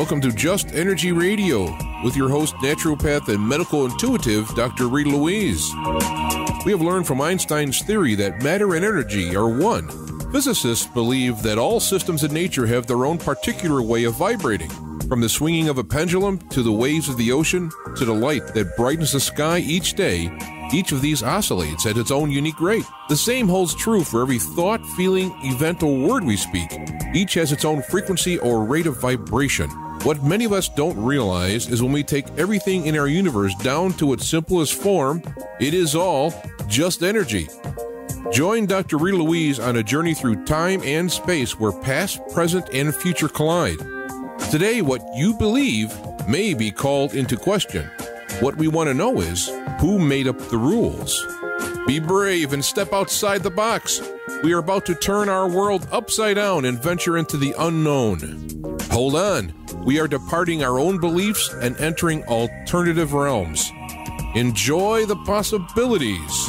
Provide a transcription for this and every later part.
Welcome to Just Energy Radio with your host, naturopath and medical intuitive, Dr. Rita Louise. We have learned from Einstein's theory that matter and energy are one. Physicists believe that all systems in nature have their own particular way of vibrating. From the swinging of a pendulum to the waves of the ocean to the light that brightens the sky each day, each of these oscillates at its own unique rate. The same holds true for every thought, feeling, event, or word we speak. Each has its own frequency or rate of vibration. What many of us don't realize is when we take everything in our universe down to its simplest form, it is all just energy. Join Dr. Rita Louise on a journey through time and space where past, present, and future collide. Today, what you believe may be called into question. What we want to know is, who made up the rules? Be brave and step outside the box. We are about to turn our world upside down and venture into the unknown. Hold on. We are departing our own beliefs and entering alternative realms. Enjoy the possibilities.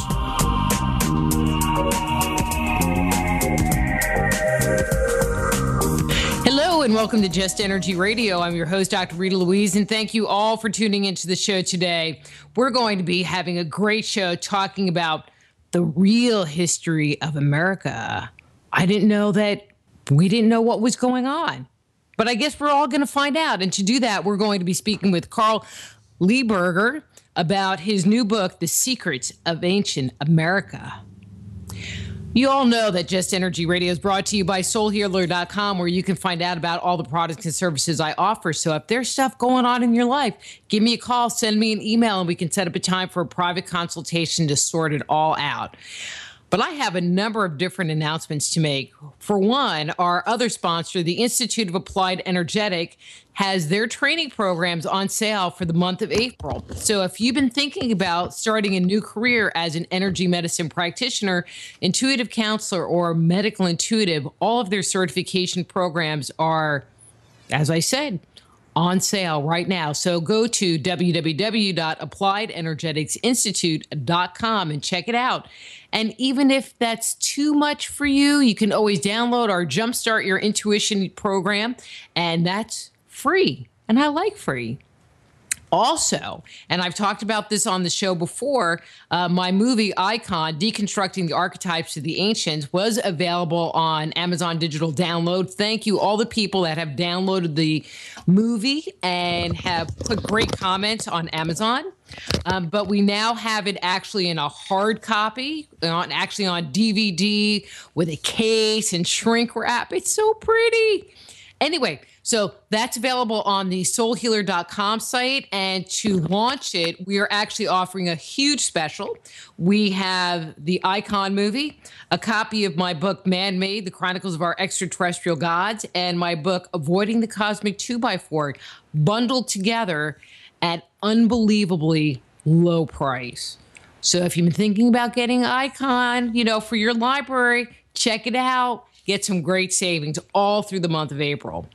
Hello and welcome to Just Energy Radio. I'm your host, Dr. Rita Louise, and thank you all for tuning into the show today. We're going to be having a great show talking about the real history of America. I didn't know that we didn't know what was going on, but I guess we're all going to find out. And to do that, we're going to be speaking with Carl Lehrburger about his new book, The Secrets of Ancient America. You all know that Just Energy Radio is brought to you by soulhealer.com, where you can find out about all the products and services I offer. So if there's stuff going on in your life, give me a call, send me an email, and we can set up a time for a private consultation to sort it all out. But I have a number of different announcements to make. For one, our other sponsor, the Institute of Applied Energetic, has their training programs on sale for the month of April. So if you've been thinking about starting a new career as an energy medicine practitioner, intuitive counselor, or medical intuitive, all of their certification programs are, as I said, on sale right now. So go to www.appliedenergeticsinstitute.com and check it out. And even if that's too much for you, you can always download our Jumpstart Your Intuition program, and that's free. And I like free. Also, and I've talked about this on the show before, my movie Icon, Deconstructing the Archetypes of the Ancients, was available on Amazon Digital Download. Thank you, all the people that have downloaded the movie and have put great comments on Amazon. But we now have it actually in a hard copy, actually on DVD with a case and shrink wrap. It's so pretty. Anyway, so that's available on the soulhealer.com site. And to launch it, we are actually offering a huge special. We have the Icon movie, a copy of my book, Man-Made, The Chronicles of Our Extraterrestrial Gods, and my book, Avoiding the Cosmic 2x4, bundled together at unbelievably low price. So if you've been thinking about getting Icon, for your library, check it out. Get some great savings all through the month of April.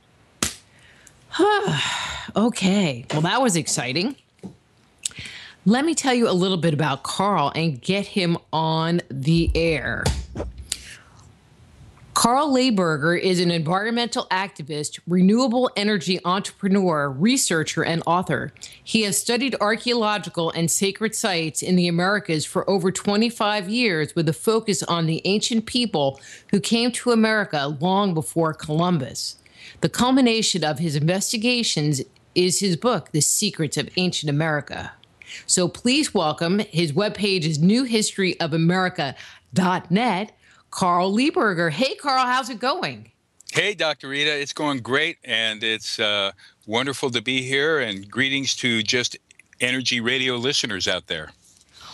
Okay, well, that was exciting. Let me tell you a little bit about Carl and get him on the air. Carl Lehrburger is an environmental activist, renewable energy entrepreneur, researcher, and author. He has studied archaeological and sacred sites in the Americas for over 25 years with a focus on the ancient people who came to America long before Columbus. The culmination of his investigations is his book, The Secrets of Ancient America. So please welcome, his webpage is newhistoryofamerica.net, Carl Lehrburger. Hey, Carl, how's it going? Hey, Dr. Rita, it's going great, and it's wonderful to be here, and greetings to Just Energy Radio listeners out there.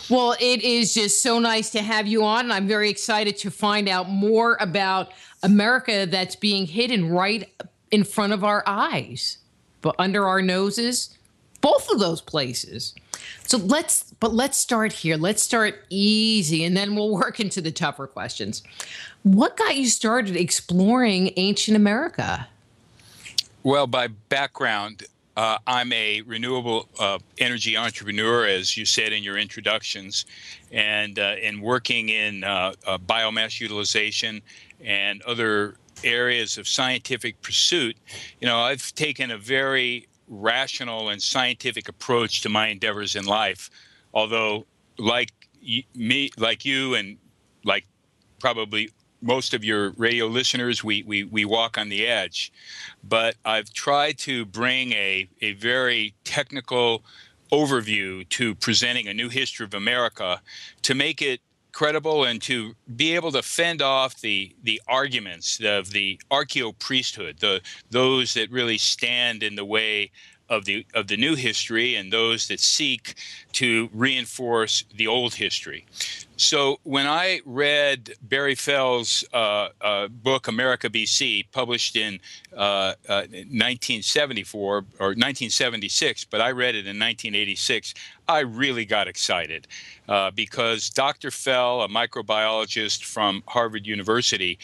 Well, it is just so nice to have you on, and I'm very excited to find out more about America that's being hidden right in front of our eyes, but under our noses, both of those places. So let's start here. Let's start easy, and then we'll work into the tougher questions. What got you started exploring ancient America? Well, by background, I'm a renewable energy entrepreneur, as you said in your introductions, and in working in biomass utilization and other areas of scientific pursuit, I've taken a very rational and scientific approach to my endeavors in life. Although, like you, and like probably most of your radio listeners, we walk on the edge. But I've tried to bring a very technical overview to presenting a new history of America, to make it credible and to be able to fend off the arguments of the archaeo-priesthood, those that really stand in the way of the new history, and those that seek to reinforce the old history. So when I read Barry Fell's book, America BC, published in 1974 or 1976, but I read it in 1986, I really got excited because Dr. Fell, a microbiologist from Harvard University,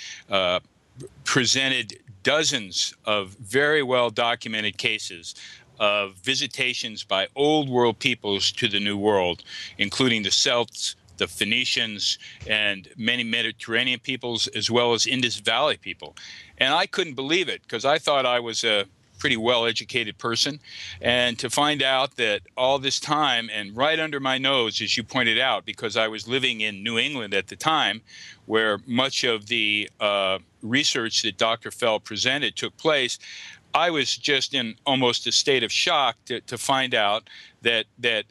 presented dozens of very well documented cases of visitations by old world peoples to the New World, including the Celts, the Phoenicians, and many Mediterranean peoples, as well as Indus Valley people. And I couldn't believe it, because I thought I was a pretty well-educated person. And to find out that all this time, and right under my nose, as you pointed out, because I was living in New England at the time, where much of the research that Dr. Fell presented took place, I was just in almost a state of shock to find out that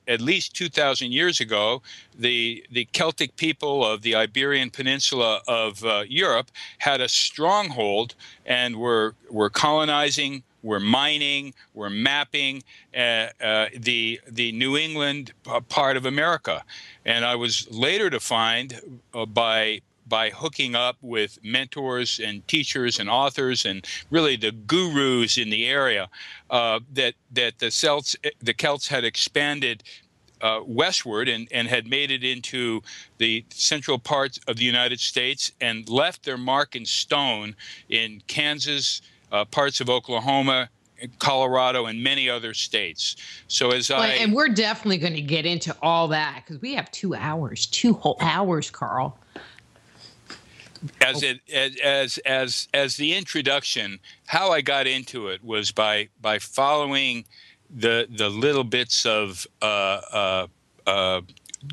at least 2,000 years ago, the Celtic people of the Iberian Peninsula of Europe had a stronghold and were colonizing, were mining, were mapping the New England part of America. And I was later to find by hooking up with mentors and teachers and authors and really the gurus in the area, that the Celts had expanded westward and had made it into the central parts of the United States and left their mark in stone in Kansas, parts of Oklahoma, Colorado, and many other states. So and we're definitely going to get into all that, because we have 2 hours, 2 whole hours, Carl. As the introduction, how I got into it was by following the little bits of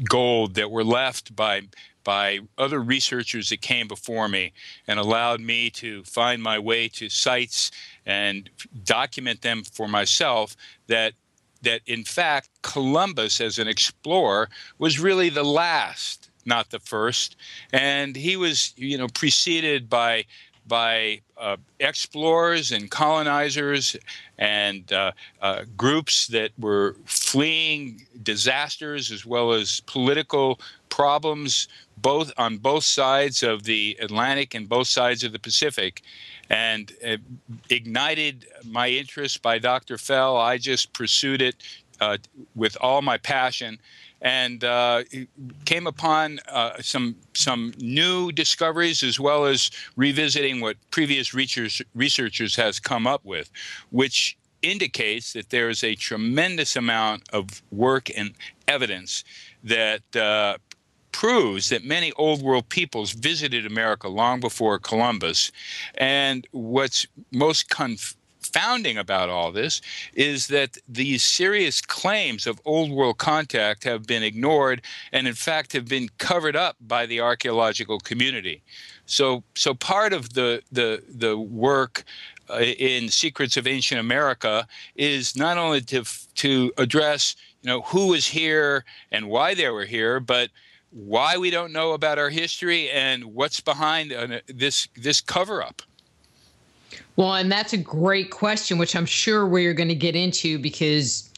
gold that were left by other researchers that came before me, and allowed me to find my way to sites and document them for myself, that in fact Columbus as an explorer was really the last, not the first. And he was, preceded by explorers and colonizers and groups that were fleeing disasters as well as political problems, on both sides of the Atlantic and both sides of the Pacific. And ignited my interest by Dr. Fell. I just pursued it with all my passion, and came upon some new discoveries, as well as revisiting what previous researchers has come up with, which indicates that there is a tremendous amount of work and evidence that proves that many old world peoples visited America long before Columbus. And what's most confounding about all this is that these serious claims of old world contact have been ignored, and in fact have been covered up by the archaeological community. So part of the work in Secrets of Ancient America is not only to address who was here and why they were here, but why we don't know about our history and what's behind this cover-up. Well, and that's a great question, which I'm sure we're going to get into, because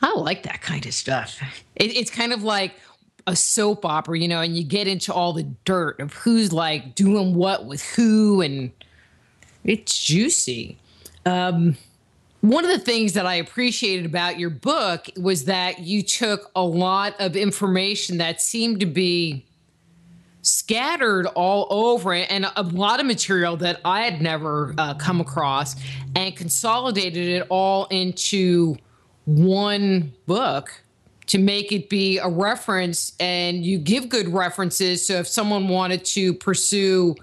I like that kind of stuff. It's kind of like a soap opera, and you get into all the dirt of who's like doing what with who, and it's juicy. One of the things that I appreciated about your book was that you took a lot of information that seemed to be scattered all over, and a lot of material that I had never come across, and consolidated it all into one book to make it be a reference. And you give good references, so if someone wanted to pursue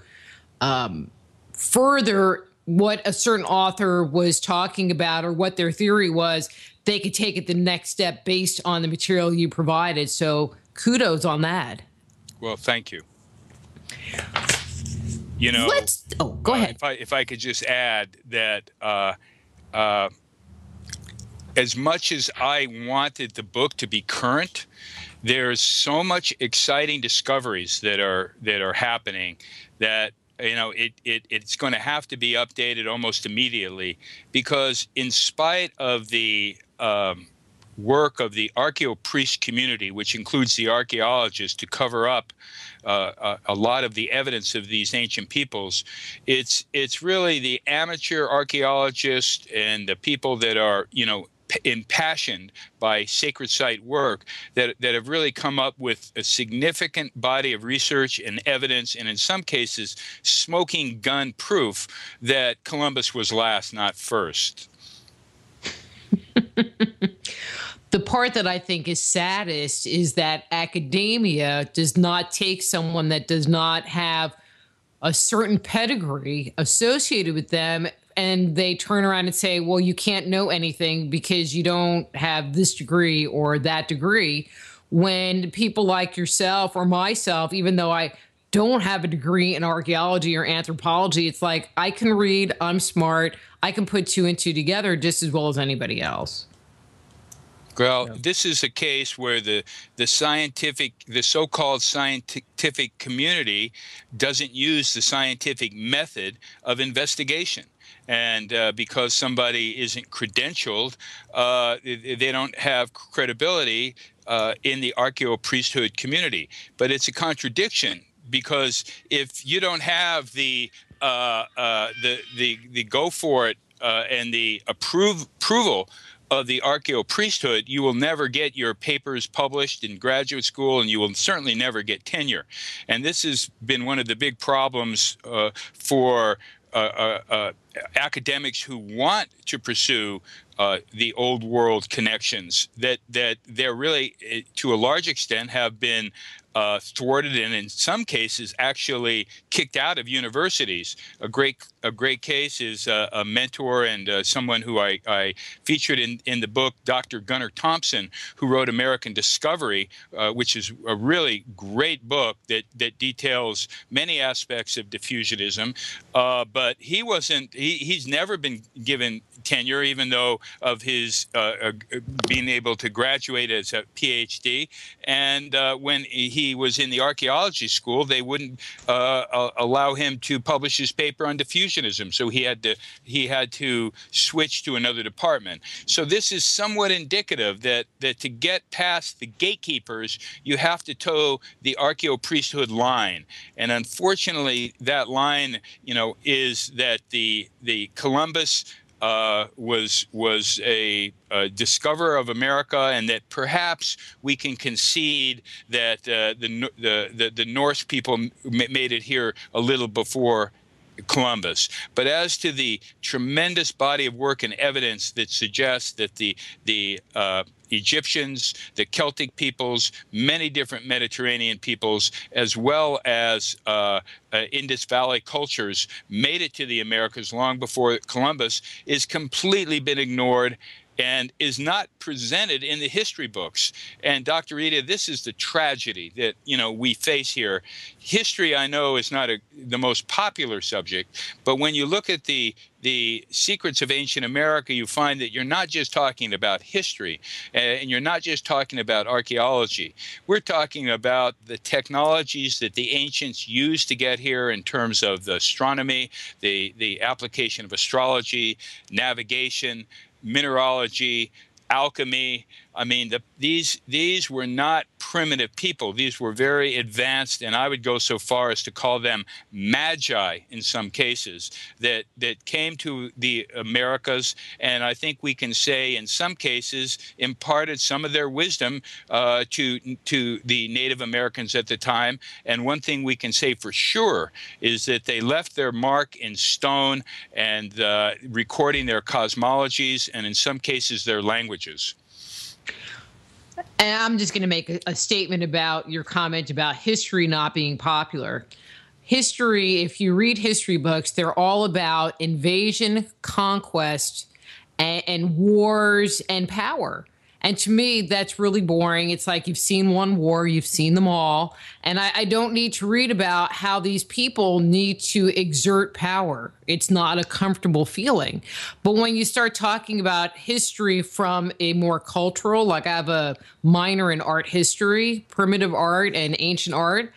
further what a certain author was talking about or what their theory was, they could take it the next step based on the material you provided. So kudos on that. Well, thank you. You know, go ahead. If I could just add that as much as I wanted the book to be current, there's so much exciting discoveries that are happening that, you know, it's going to have to be updated almost immediately, because in spite of the work of the archaeopriest community, which includes the archaeologists, to cover up a lot of the evidence of these ancient peoples, it's really the amateur archaeologists and the people that are, you know, impassioned by sacred site work that have really come up with a significant body of research and evidence, and in some cases smoking gun proof that Columbus was last, not first. The part that I think is saddest is that academia does not take someone that does not have a certain pedigree associated with them, and they turn around and say, well, you can't know anything because you don't have this degree or that degree, when people like yourself or myself, even though I don't have a degree in archaeology or anthropology, it's like, I can read, I'm smart, I can put two and two together just as well as anybody else. Well, this is a case where the so-called scientific community doesn't use the scientific method of investigation. And because somebody isn't credentialed, they don't have credibility in the archaeopriesthood community. But it's a contradiction, because if you don't have the go for it and the approval of the archaeopriesthood, you will never get your papers published in graduate school, and you will certainly never get tenure. And this has been one of the big problems for academics who want to pursue the old world connections, that they're really, to a large extent, have been thwarted and in some cases actually kicked out of universities. A great case is a mentor and someone who I featured in the book, Dr. Gunnar Thompson, who wrote American Discovery, which is a really great book that details many aspects of diffusionism. But he's never been given tenure, even though of his being able to graduate as a PhD. And when he was in the archaeology school, they wouldn't allow him to publish his paper on diffusionism, so he had to switch to another department. So this is somewhat indicative that to get past the gatekeepers, you have to toe the archaeopriesthood line. And unfortunately, that line, you know, is that the Columbus was a discoverer of America, and that perhaps we can concede that the Norse people made it here a little before Columbus. But as to the tremendous body of work and evidence that suggests that the Egyptians, the Celtic peoples, many different Mediterranean peoples, as well as Indus Valley cultures made it to the Americas long before Columbus, is completely been ignored and is not presented in the history books. And Dr. Rita, this is the tragedy that, you know, we face here. History, I know, is not the most popular subject, but when you look at the secrets of ancient America, you find that you're not just talking about history, and you're not just talking about archaeology. We're talking about the technologies that the ancients used to get here in terms of the astronomy, the application of astrology, navigation, mineralogy, alchemy. I mean, these were not primitive people. These were very advanced, and I would go so far as to call them magi in some cases, that came to the Americas, and I think we can say in some cases imparted some of their wisdom to the Native Americans at the time. And one thing we can say for sure is that they left their mark in stone, and recording their cosmologies, and in some cases their languages. And I'm just going to make a statement about your comment about history not being popular. history, if you read history books, they're all about invasion, conquest, and wars and power. And to me, that's really boring. It's like you've seen one war, you've seen them all. And I don't need to read about how these people need to exert power. It's not a comfortable feeling. But when you start talking about history from a more cultural, like I have a minor in art history, primitive art and ancient art,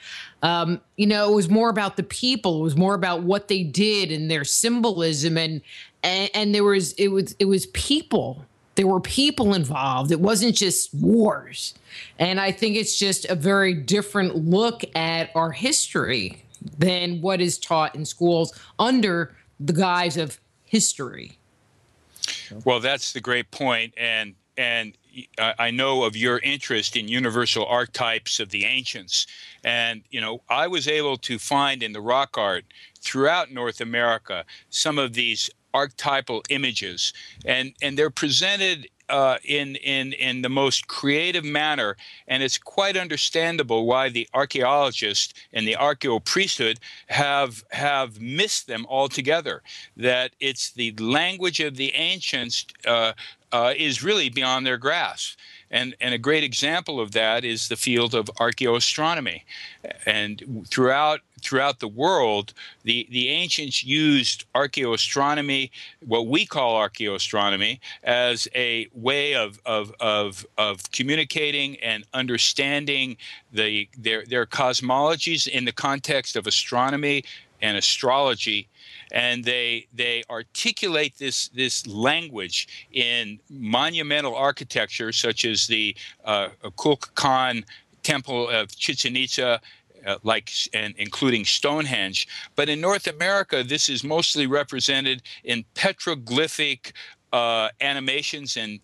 you know, it was more about the people. It was more about what they did and their symbolism. And it was people. There were people involved. It wasn't just wars. And I think it's just a very different look at our history than what is taught in schools under the guise of history. Well, that's the great point. And I know of your interest in universal archetypes of the ancients. And, you know, I was able to find in the rock art throughout North America some of these archetypal images, and they're presented in the most creative manner, and it's quite understandable why the archaeologists and the archaeo-priesthood have missed them altogether. That it's the language of the ancients is really beyond their grasp. And a great example of that is the field of archaeoastronomy. And throughout the world, the ancients used archaeoastronomy, what we call archaeoastronomy, as a way of communicating and understanding their cosmologies in the context of astronomy and astrology. And they articulate this language in monumental architecture, such as the Kukulkan Temple of Chichen Itza, and including Stonehenge. But in North America, this is mostly represented in petroglyphic animations and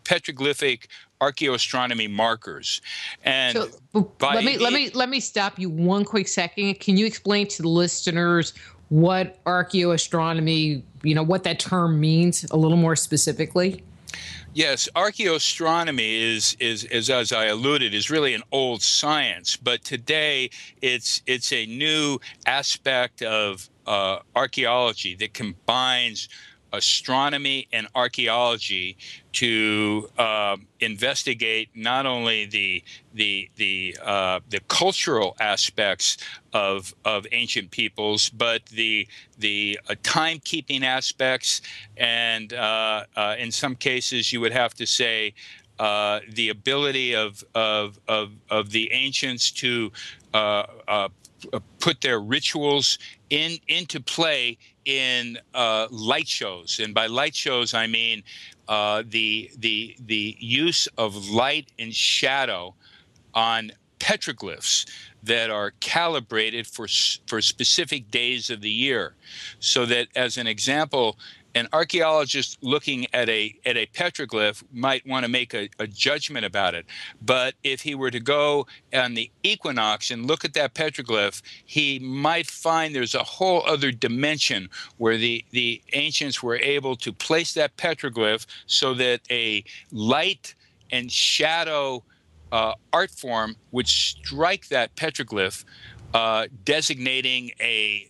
petroglyphic archaeoastronomy markers. And so, let me stop you one quick second. Can you explain to the listeners what archaeoastronomy, you know, what that term means a little more specifically? Yes, archaeoastronomy is as I alluded, is really an old science, but today it's a new aspect of archaeology that combines astronomy and archaeology to investigate not only the cultural aspects of ancient peoples, but the timekeeping aspects, and in some cases you would have to say the ability of the ancients to put their rituals into play in light shows. And by light shows, I mean the use of light and shadow on petroglyphs that are calibrated for specific days of the year. So that, as an example, an archaeologist looking at a petroglyph might want to make a judgment about it. But if he were to go on the equinox and look at that petroglyph, he might find there's a whole other dimension where the ancients were able to place that petroglyph so that a light and shadow art form would strike that petroglyph, designating a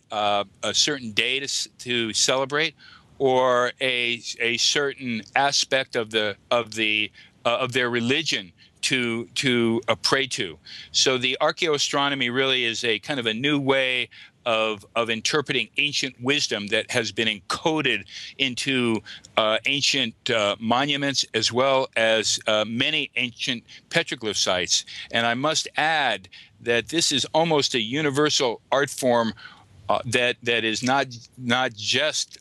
certain day to celebrate, or a certain aspect of their religion to pray to. So the archaeoastronomy really is a kind of a new way of interpreting ancient wisdom that has been encoded into ancient monuments, as well as many ancient petroglyph sites. And I must add that this is almost a universal art form that is not just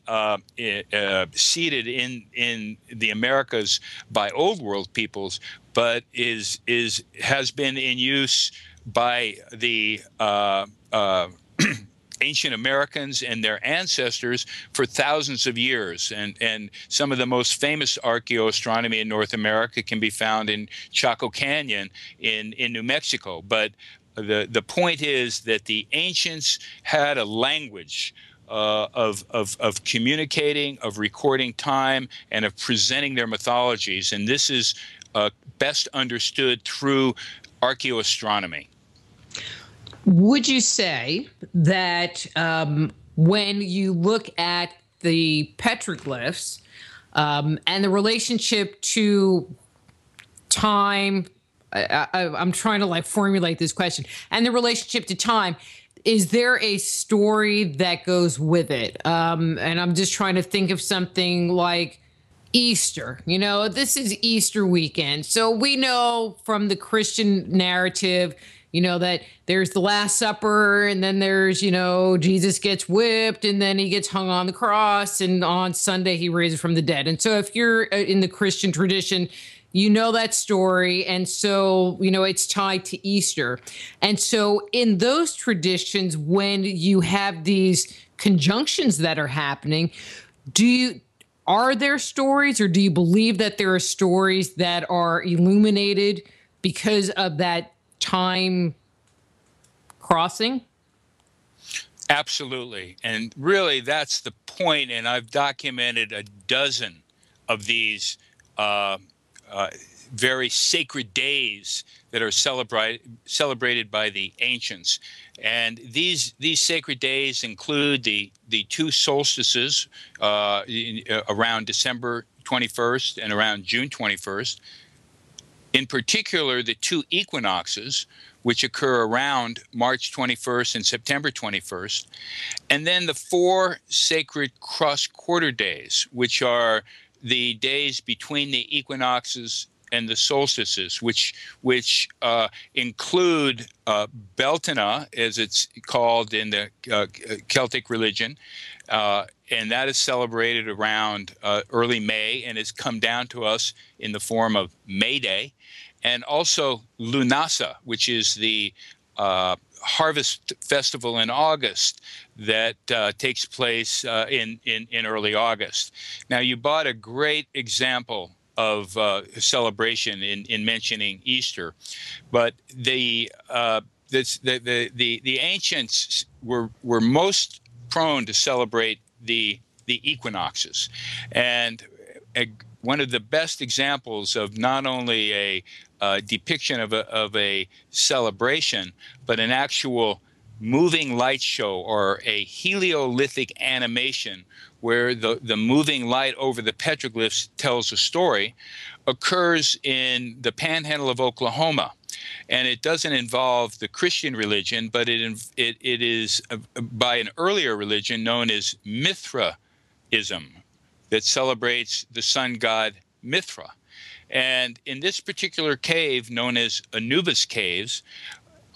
seated in the Americas by Old World peoples, but has been in use by the ancient Americans and their ancestors for thousands of years. And some of the most famous archaeoastronomy in North America can be found in Chaco Canyon in New Mexico. But the point is that the ancients had a language of communicating, of recording time, and of presenting their mythologies. And this is best understood through archaeoastronomy. Would you say that when you look at the petroglyphs and the relationship to time, I'm trying to like formulate this question, and the relationship to time, is there a story that goes with it? And I'm just trying to think of something like Easter. You know, this is Easter weekend. So we know from the Christian narrative, you know, that there's the Last Supper, and then there's, you know, Jesus gets whipped, and then he gets hung on the cross, and on Sunday he raises from the dead. And so if you're in the Christian tradition, you know that story. And so, you know, it's tied to Easter. And so in those traditions, when you have these conjunctions that are happening, are there stories, or do you believe that there are stories that are illuminated because of that time crossing? Absolutely. And really, that's the point. And I've documented a dozen of these very sacred days that are celebrated by the ancients. And these sacred days include the two solstices around December 21st and around June 21st. In particular, the two equinoxes, which occur around March 21st and September 21st. And then the four sacred cross-quarter days, which are the days between the equinoxes and the solstices, which include Beltana, as it's called in the Celtic religion, and that is celebrated around early May and has come down to us in the form of May Day, and also Lunasa, which is the harvest festival in August that takes place in early August. Now, you brought a great example of celebration in mentioning Easter, but the ancients were most prone to celebrate the equinoxes, and one of the best examples of not only a depiction of a celebration, but an actual moving light show or a heliolithic animation where the moving light over the petroglyphs tells a story, occurs in the panhandle of Oklahoma. And it doesn't involve the Christian religion, but it is by an earlier religion known as Mithraism, that celebrates the sun god Mithra. And in this particular cave, known as Anubis Caves,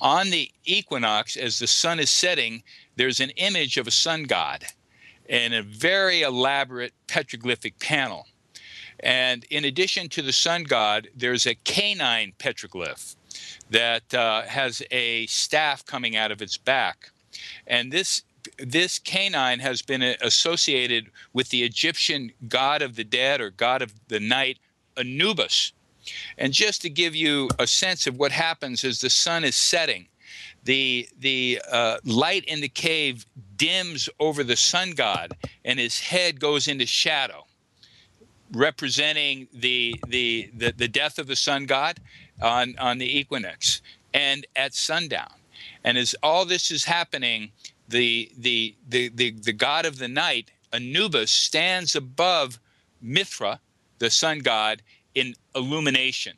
on the equinox, as the sun is setting, there's an image of a sun god in a very elaborate petroglyphic panel. And in addition to the sun god, there's a canine petroglyph that has a staff coming out of its back. And this canine has been associated with the Egyptian god of the dead, or god of the night, Anubis. And just to give you a sense of what happens as the sun is setting, the light in the cave dims over the sun god, and his head goes into shadow, representing the death of the sun god on the equinox and at sundown. And as all this is happening, the god of the night, Anubis, stands above Mithra, the sun god, in illumination.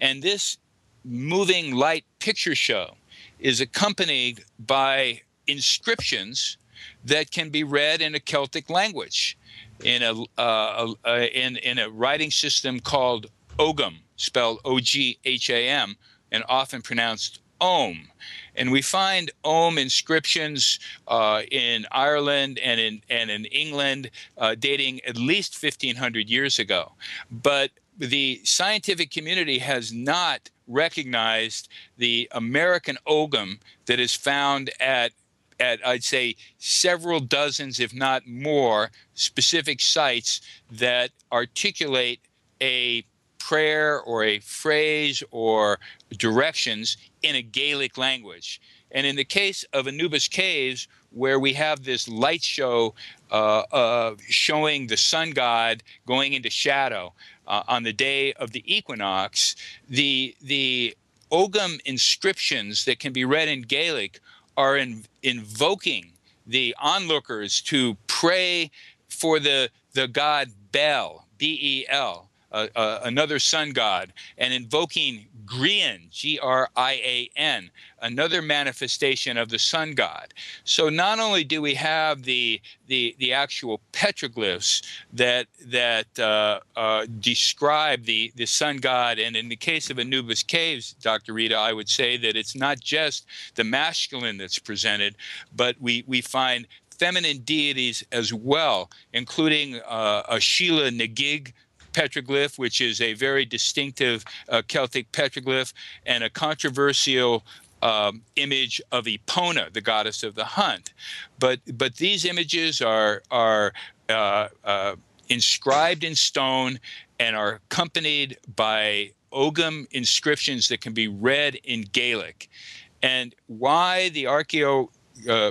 And this moving light picture show is accompanied by inscriptions that can be read in a Celtic language, in a writing system called Ogham, spelled O-G-H-A-M, and often pronounced Ohm. And we find Ohm inscriptions in Ireland and in England dating at least 1,500 years ago. But the scientific community has not recognized the American Ogham that is found at I'd say several dozens, if not more, specific sites that articulate a prayer or a phrase or directions in a Gaelic language. And in the case of Anubis Caves, where we have this light show showing the sun god going into shadow on the day of the equinox, the Ogham inscriptions that can be read in Gaelic are invoking the onlookers to pray for the god Bel, B-E-L, another sun god, and invoking Grian, G-R-I-A-N, another manifestation of the sun god. So not only do we have the actual petroglyphs that describe the sun god, and in the case of Anubis Caves, Dr. Rita, I would say that it's not just the masculine that's presented, but we find feminine deities as well, including a Sheila Nagig petroglyph, which is a very distinctive Celtic petroglyph, and a controversial image of Epona, the goddess of the hunt. But these images are inscribed in stone and are accompanied by Ogham inscriptions that can be read in Gaelic. And why the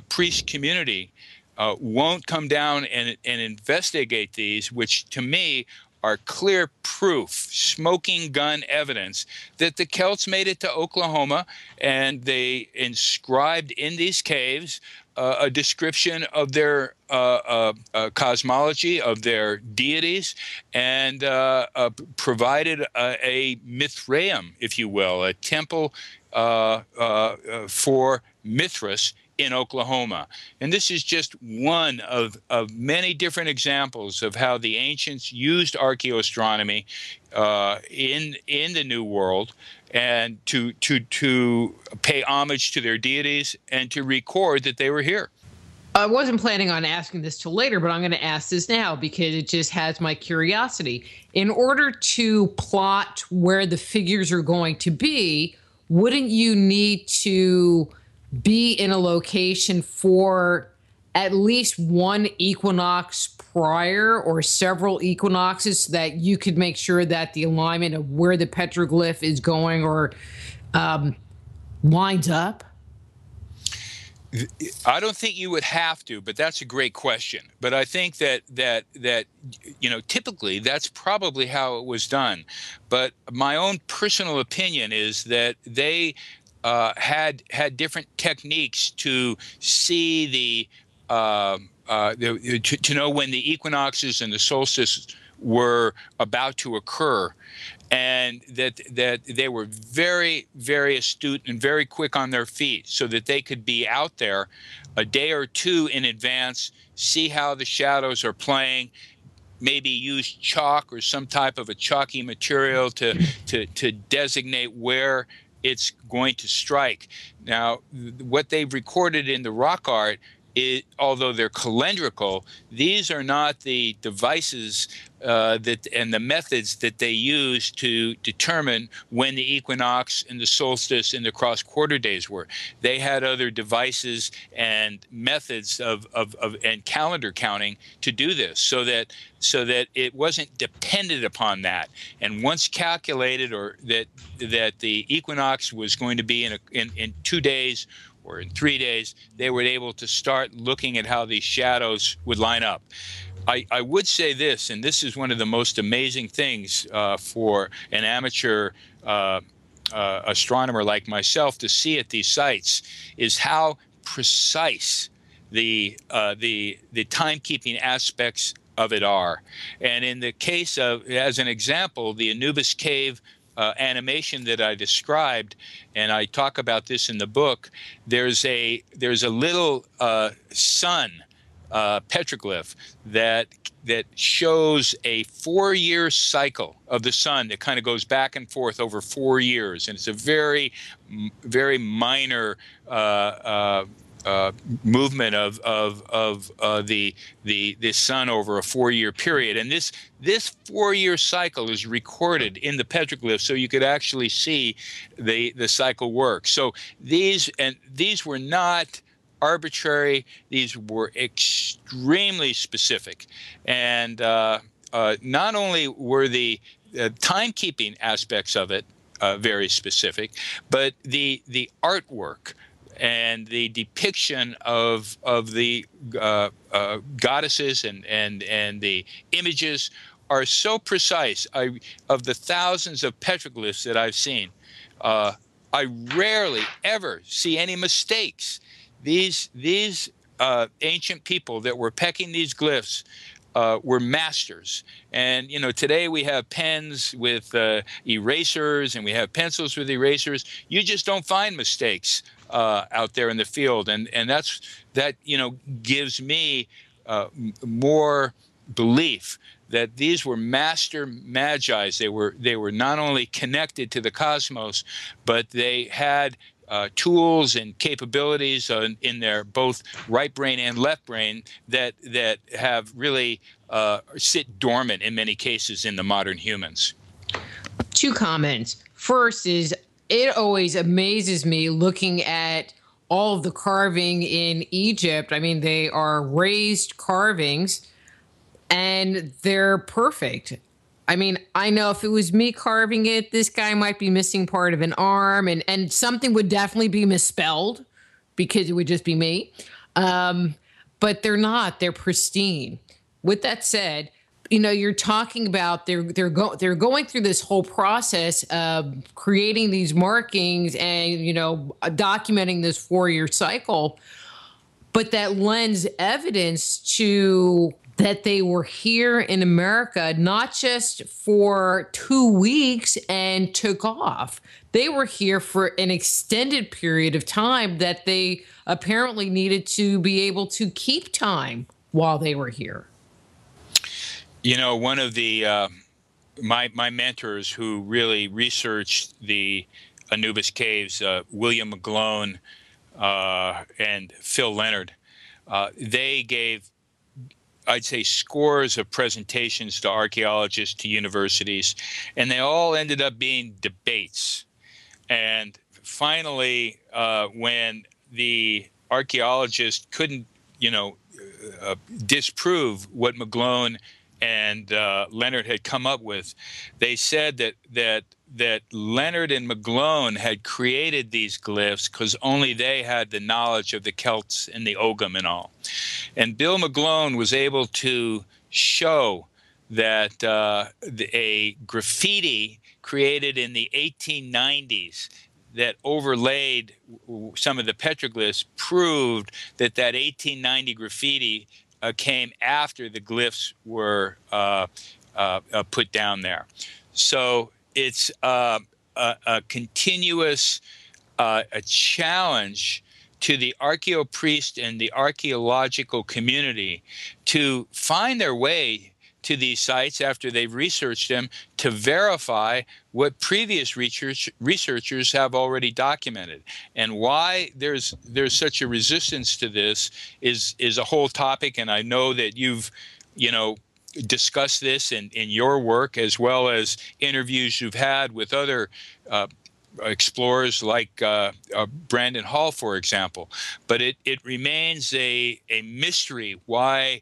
priest community won't come down and investigate these, which to me are clear proof, smoking gun evidence that the Celts made it to Oklahoma, and they inscribed in these caves a description of their cosmology, of their deities, and provided a Mithraeum, if you will, a temple for Mithras in Oklahoma. And this is just one of many different examples of how the ancients used archaeoastronomy in the New World, and to pay homage to their deities and to record that they were here. I wasn't planning on asking this till later, but I'm going to ask this now because it just has my curiosity. In order to plot where the figures are going to be, wouldn't you need to be in a location for at least one equinox prior or several equinoxes so that you could make sure that the alignment of where the petroglyph is going or lines up? I don't think you would have to, but that's a great question. But I think that typically that's probably how it was done. But my own personal opinion is that they had different techniques to see to know when the equinoxes and the solstices were about to occur, and that they were very, very astute and very quick on their feet, so that they could be out there a day or two in advance, see how the shadows are playing, maybe use chalk or some type of a chalky material to designate where it's going to strike. Now, what they've recorded in the rock art, although they're calendrical, these are not the devices and the methods that they use to determine when the equinox and the solstice and the cross quarter days were. They had other devices and methods and calendar counting to do this, so that it wasn't dependent upon that. And once calculated, or that the equinox was going to be in 2 days or in 3 days, they were able to start looking at how these shadows would line up. I would say this, and this is one of the most amazing things for an amateur astronomer like myself to see at these sites, is how precise the timekeeping aspects of it are. And in the case of, as an example, the Anubis Cave animation that I described, and I talk about this in the book, there's a little sun petroglyph that shows a 4-year cycle of the sun that kind of goes back and forth over 4 years, and it's a very, very minor movement of the sun over a 4-year period. And this 4-year cycle is recorded in the petroglyph, so you could actually see the cycle work. So these were not arbitrary. These were extremely specific, and not only were the timekeeping aspects of it very specific, but the artwork and the depiction of the goddesses and the images are so precise. Of the thousands of petroglyphs that I've seen, I rarely ever see any mistakes. These ancient people that were pecking these glyphs were masters. And, you know, today we have pens with erasers, and we have pencils with erasers. You just don't find mistakes out there in the field. And that, you know, gives me more belief that these were master magi's. They were not only connected to the cosmos, but they had tools and capabilities in their both right brain and left brain that have really sit dormant in many cases in the modern humans. Two comments. First is, it always amazes me looking at all of the carving in Egypt. I mean, they are raised carvings and they're perfect. I mean, I know if it was me carving it, this guy might be missing part of an arm, and something would definitely be misspelled because it would just be me. But they're not. They're pristine. With that said, you know, you're talking about they're going through this whole process of creating these markings and, you know, documenting this 4-year cycle, but that lends evidence to that they were here in America, not just for 2 weeks and took off. They were here for an extended period of time that they apparently needed to be able to keep time while they were here. You know, one of the my mentors who really researched the Anubis caves, William McGlone and Phil Leonard, they gave, I'd say, scores of presentations to archaeologists, to universities, and they all ended up being debates. And finally, when the archaeologists couldn't, you know, disprove what McGlone and Leonard had come up with, they said that Leonard and McGlone had created these glyphs because only they had the knowledge of the Celts and the Ogham and all. And Bill McGlone was able to show that a graffiti created in the 1890s that overlaid some of the petroglyphs proved that 1890 graffiti came after the glyphs were put down there. So it's a continuous a challenge to the archaeopriest and the archaeological community to find their way to these sites after they've researched them to verify what previous researchers have already documented. And why there's such a resistance to this is a whole topic, and I know that you've, you know, discussed this in your work as well as interviews you've had with other explorers like Brandon Hall, for example. But it remains a mystery why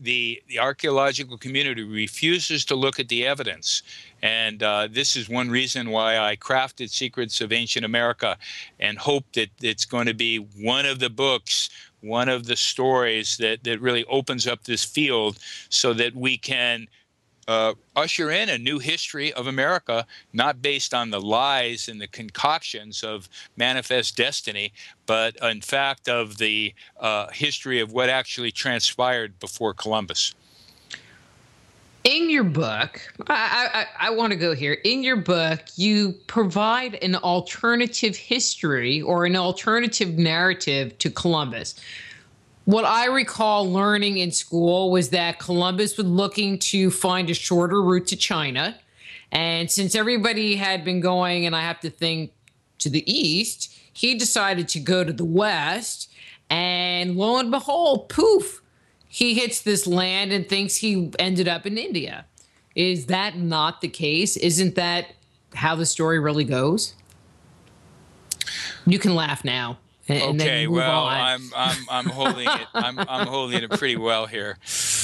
the archaeological community refuses to look at the evidence. And this is one reason why I crafted Secrets of Ancient America and hope that it's going to be one of the books, one of the stories that really opens up this field so that we can usher in a new history of America, not based on the lies and the concoctions of manifest destiny, but in fact of the history of what actually transpired before Columbus. In your book, I want to go here. In your book, you provide an alternative history or an alternative narrative to Columbus. What I recall learning in school was that Columbus was looking to find a shorter route to China. And since everybody had been going, and I have to think, to the east, he decided to go to the west. And lo and behold, poof, he hits this land and thinks he ended up in India. Is that not the case? Isn't that how the story really goes? You can laugh now. And okay, well, on. I'm holding it. I'm holding it pretty well here,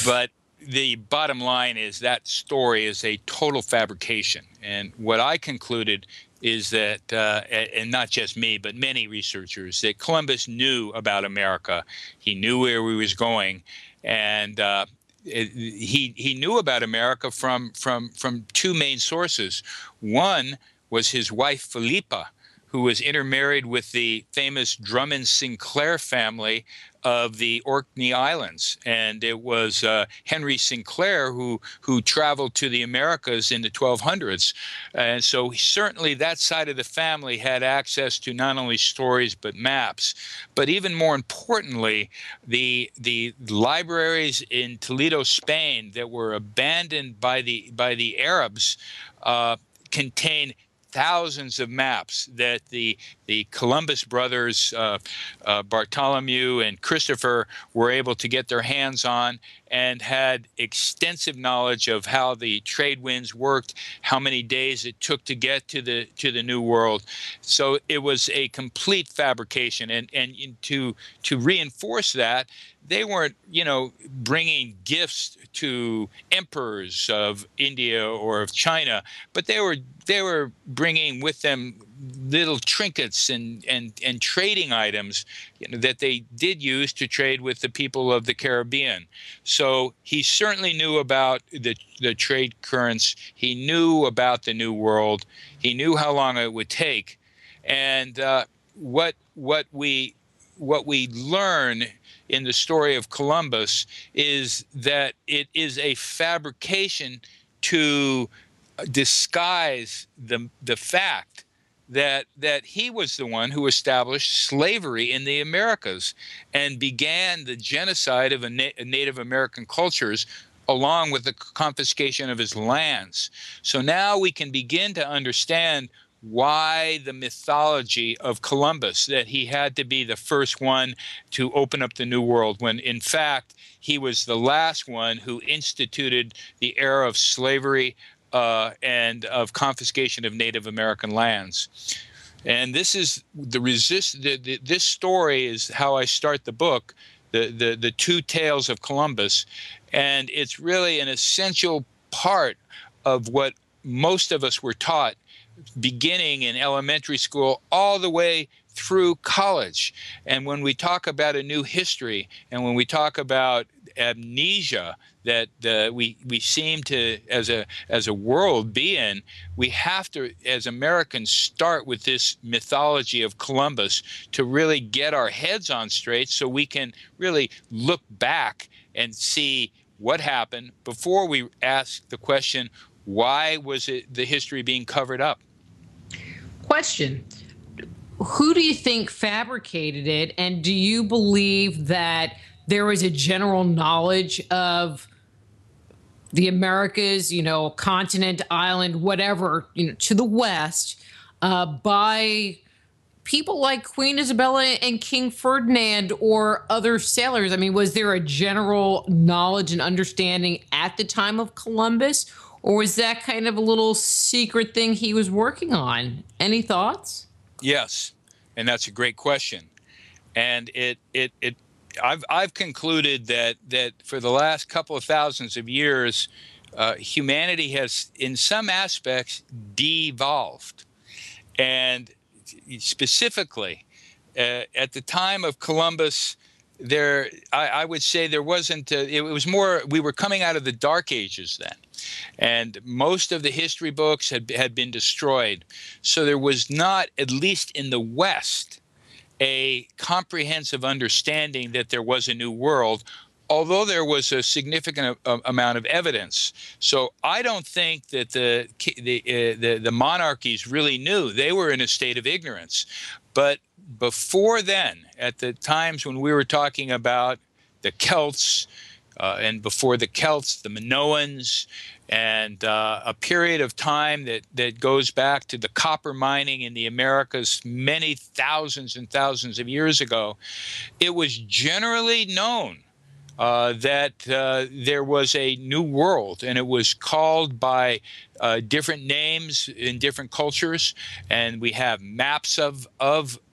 but the bottom line is that story is a total fabrication. And what I concluded is that, and not just me, but many researchers, that Columbus knew about America. He knew where we was going, and he knew about America from two main sources. One was his wife Philippa, who was intermarried with the famous Drummond Sinclair family of the Orkney Islands. And it was Henry Sinclair who traveled to the Americas in the 1200s. And so certainly that side of the family had access to not only stories but maps. But even more importantly, the libraries in Toledo, Spain, that were abandoned by the Arabs contain thousands of maps that the Columbus brothers, Bartholomew and Christopher, were able to get their hands on, and had extensive knowledge of how the trade winds worked, how many days it took to get to the New World. So it was a complete fabrication, and to reinforce that, they weren't, bringing gifts to emperors of India or of China, but they were bringing with them little trinkets and trading items that they did use to trade with the people of the Caribbean. So he certainly knew about the trade currents. He knew about the New World. He knew how long it would take. And what we learn in the story of Columbus is that it is a fabrication to disguise the fact that he was the one who established slavery in the Americas and began the genocide of Native American cultures, along with the confiscation of his lands. So now we can begin to understand why the mythology of Columbus, that he had to be the first one to open up the New World, when in fact he was the last one who instituted the era of slavery and of confiscation of Native American lands. And this is this story is how I start the book, the two tales of Columbus, and it's really an essential part of what most of us were taught, beginning in elementary school all the way through college. And when we talk about a new history, and when we talk about amnesia that we seem to, as a world, be in, we have to, as Americans, start with this mythology of Columbus to really get our heads on straight, so we can really look back and see what happened before we ask the question, why was the history being covered up? Question. Who do you think fabricated it? And do you believe that there was a general knowledge of the Americas, continent, island, whatever, to the west, by people like Queen Isabella and King Ferdinand or other sailors? I mean, was there a general knowledge and understanding at the time of Columbus? Or was that kind of a little secret thing he was working on? Any thoughts? Yes, and that's a great question. And I've concluded that for the last couple of thousands of years, humanity has, in some aspects, devolved. And specifically, at the time of Columbus, I would say there wasn't. It was more. We were coming out of the Dark Ages then, and most of the history books had been destroyed. So there was not, at least in the West, a comprehensive understanding that there was a new world, although there was a significant amount of evidence. So I don't think that the monarchies really knew. They were in a state of ignorance. But before then, at the times when we were talking about the Celts, and before the Celts, the Minoans, and a period of time that goes back to the copper mining in the Americas many thousands and thousands of years ago, it was generally known that there was a new world, and it was called by different names in different cultures. And we have maps of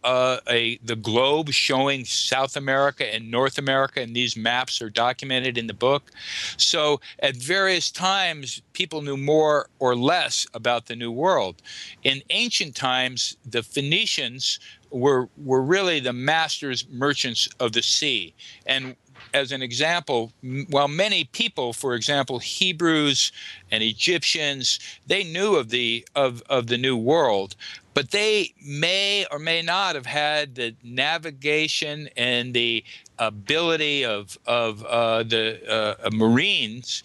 the globe showing South America and North America, and these maps are documented in the book. So at various times, people knew more or less about the New World. In ancient times, the Phoenicians were really the masters merchants of the sea. And as an example, while many people, for example, Hebrews and Egyptians, they knew of the New World, but they may or may not have had the navigation and the ability of the Marines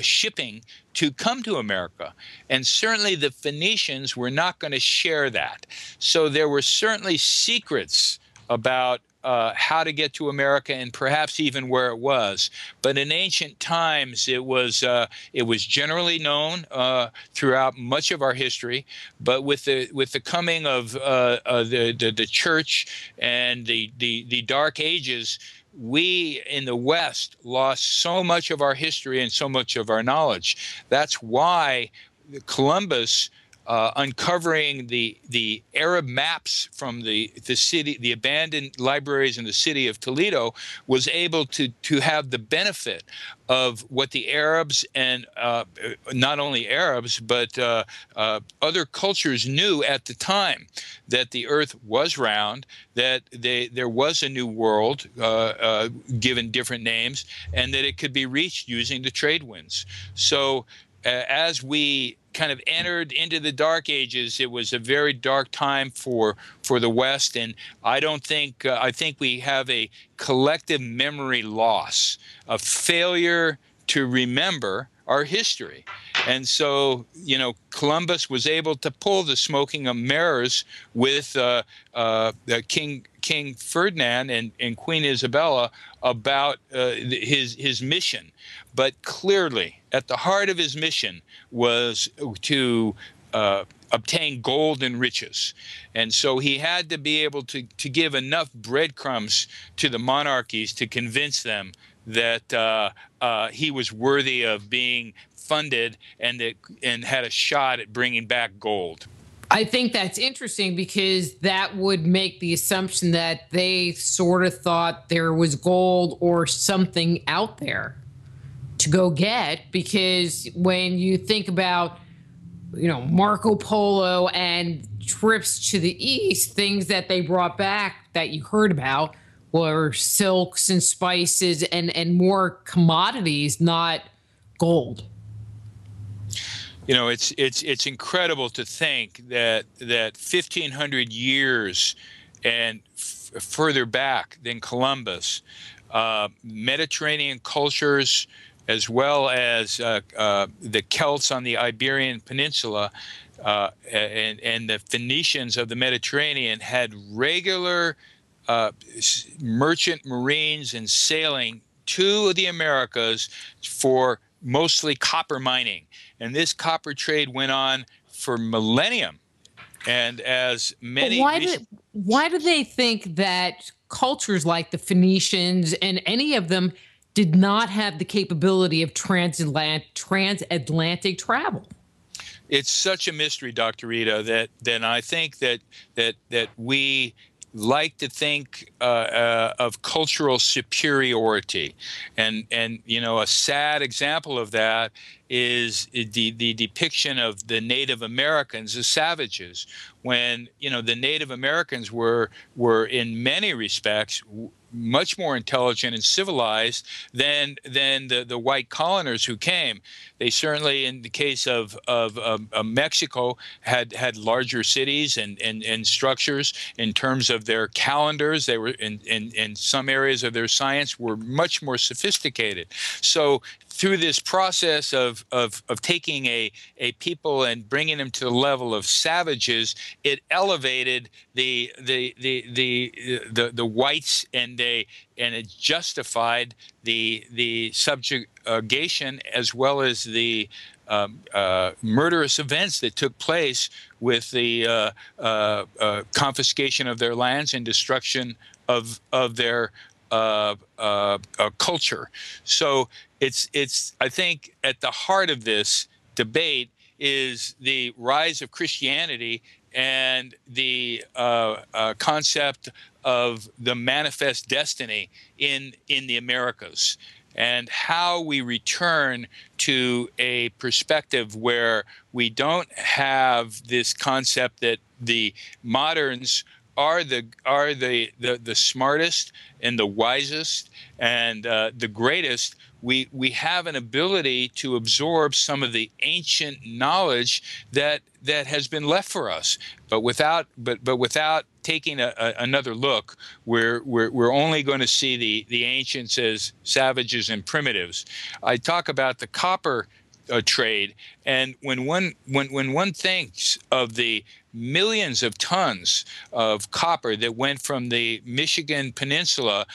shipping to come to America. And certainly the Phoenicians were not going to share that. So there were certainly secrets about how to get to America and perhaps even where it was. But in ancient times, it was generally known throughout much of our history. But with the coming of the church and the Dark Ages, we in the West lost so much of our history and so much of our knowledge. That's why Columbus, uncovering the Arab maps from the city, the abandoned libraries in the city of Toledo, was able to have the benefit of what the Arabs and not only Arabs but other cultures knew at the time, that the Earth was round, that there was a new world given different names, and that it could be reached using the trade winds. So as we kind of entered into the Dark Ages, it was a very dark time for the West, and I think we have a collective memory loss, a failure to remember our history. And so, Columbus was able to pull the smoking of mirrors with King Ferdinand and Queen Isabella about his mission. But clearly, at the heart of his mission was to obtain gold and riches. And so he had to be able to give enough breadcrumbs to the monarchies to convince them that he was worthy of being funded and had a shot at bringing back gold. I think that's interesting, because that would make the assumption that they sort of thought there was gold or something out there to go get. Because when you think about, Marco Polo and trips to the East, things that they brought back that you heard about were silks and spices and more commodities, not gold. It's incredible to think that 1,500 years and further back than Columbus, Mediterranean cultures, as well as the Celts on the Iberian Peninsula and the Phoenicians of the Mediterranean, had regular merchant marines and sailing to the Americas for mostly copper mining. And this copper trade went on for millennium. And as many... Why do they think that cultures like the Phoenicians and any of them did not have the capability of transatlantic travel? It's such a mystery, Dr. Rita, that I think that we like to think of cultural superiority, and a sad example of that is the depiction of the Native Americans as savages, when the Native Americans were in many respects much more intelligent and civilized than the white coloners who came. They certainly, in the case of Mexico, had larger cities and structures in terms of their calendars. They were in some areas of their science were much more sophisticated. So through this process of taking a people and bringing them to the level of savages, it elevated the whites, and it justified the subjugation as well as the murderous events that took place with the confiscation of their lands and destruction of their culture. So it's I think at the heart of this debate is the rise of Christianity and the concept of the manifest destiny in the Americas, and how we return to a perspective where we don't have this concept that the moderns the smartest and the wisest and the greatest, we have an ability to absorb some of the ancient knowledge that has been left for us, but without taking another look, we're only going to see the ancients as savages and primitives. I talk about the copper trade, and when one thinks of the millions of tons of copper that went from the Michigan Peninsula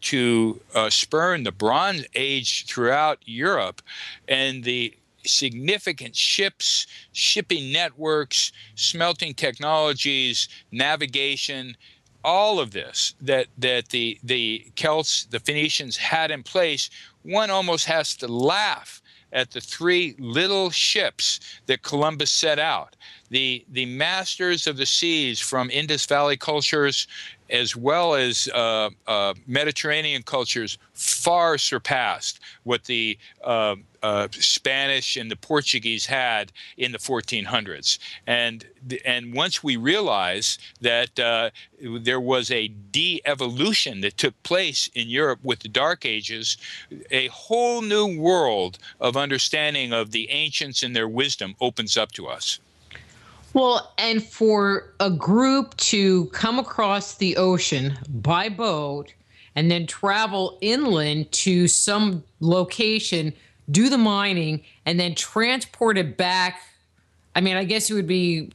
to spur in the Bronze Age throughout Europe, and the significant shipping networks, smelting technologies, navigation, all of this that the Celts, the Phoenicians had in place, one almost has to laugh at the three little ships that Columbus set out. The masters of the seas from Indus Valley cultures as well as Mediterranean cultures far surpassed what the Spanish and the Portuguese had in the 1400s. And once we realize that there was a de-evolution that took place in Europe with the Dark Ages, a whole new world of understanding of the ancients and their wisdom opens up to us. Well, and for a group to come across the ocean by boat and then travel inland to some location, do the mining, and then transport it back, I mean, I guess it would be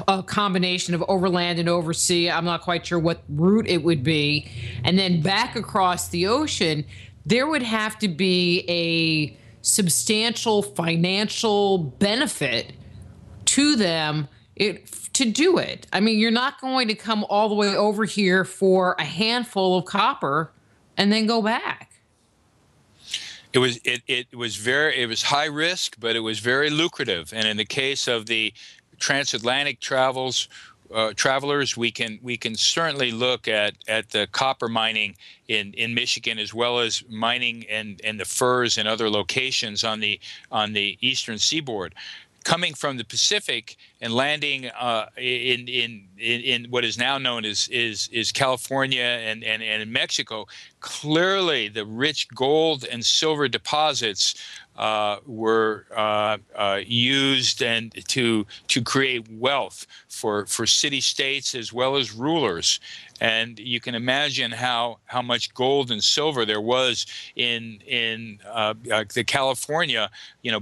a combination of overland and oversea. I'm not quite sure what route it would be. And then back across the ocean, there would have to be a substantial financial benefit to them to do it. I mean, you're not going to come all the way over here for a handful of copper and then go back. It was high risk, but it was very lucrative. And in the case of the transatlantic travelers, we can certainly look at the copper mining in Michigan, as well as mining and the furs and other locations on the eastern seaboard. Coming from the Pacific and landing in what is now known as California and in Mexico, clearly the rich gold and silver deposits were used and to create wealth for city states as well as rulers. And you can imagine how much gold and silver there was in the California,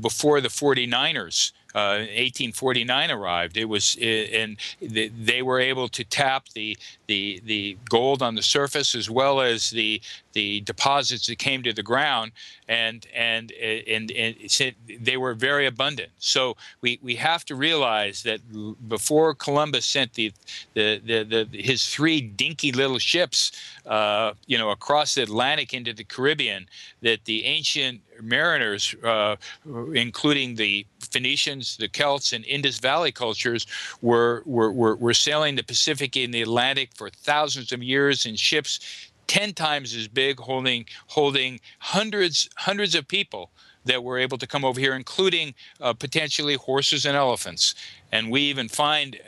before the 49ers. 1849 arrived. It was, and they were able to tap the gold on the surface as well as the deposits that came to the ground, and they were very abundant. So we have to realize that before Columbus sent his three dinky little ships, across the Atlantic into the Caribbean, that the ancient mariners, including the Phoenicians, the Celts, and Indus Valley cultures, were sailing the Pacific and the Atlantic for thousands of years in ships 10 times as big, holding hundreds of people that were able to come over here, including potentially horses and elephants. And we even find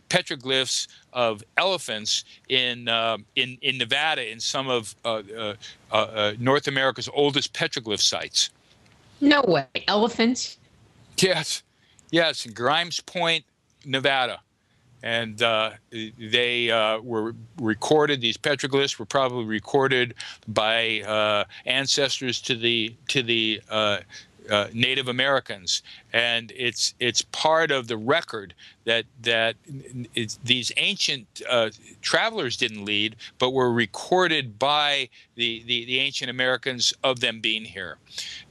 petroglyphs of elephants in Nevada, in some of North America's oldest petroglyph sites. No way. Elephants? Yes, in Grimes Point, Nevada. And they were recorded. These petroglyphs were probably recorded by ancestors to the Native Americans, and it's part of the record that these ancient travelers didn't lead, but were recorded by the ancient Americans of them being here.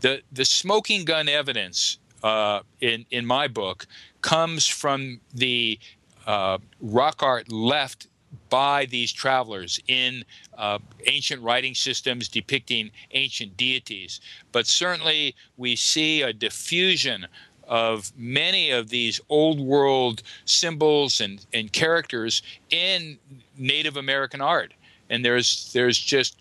The smoking gun evidence in my book comes from the rock art left by these travelers in ancient writing systems depicting ancient deities. But certainly we see a diffusion of many of these old world symbols and characters in Native American art. And there's just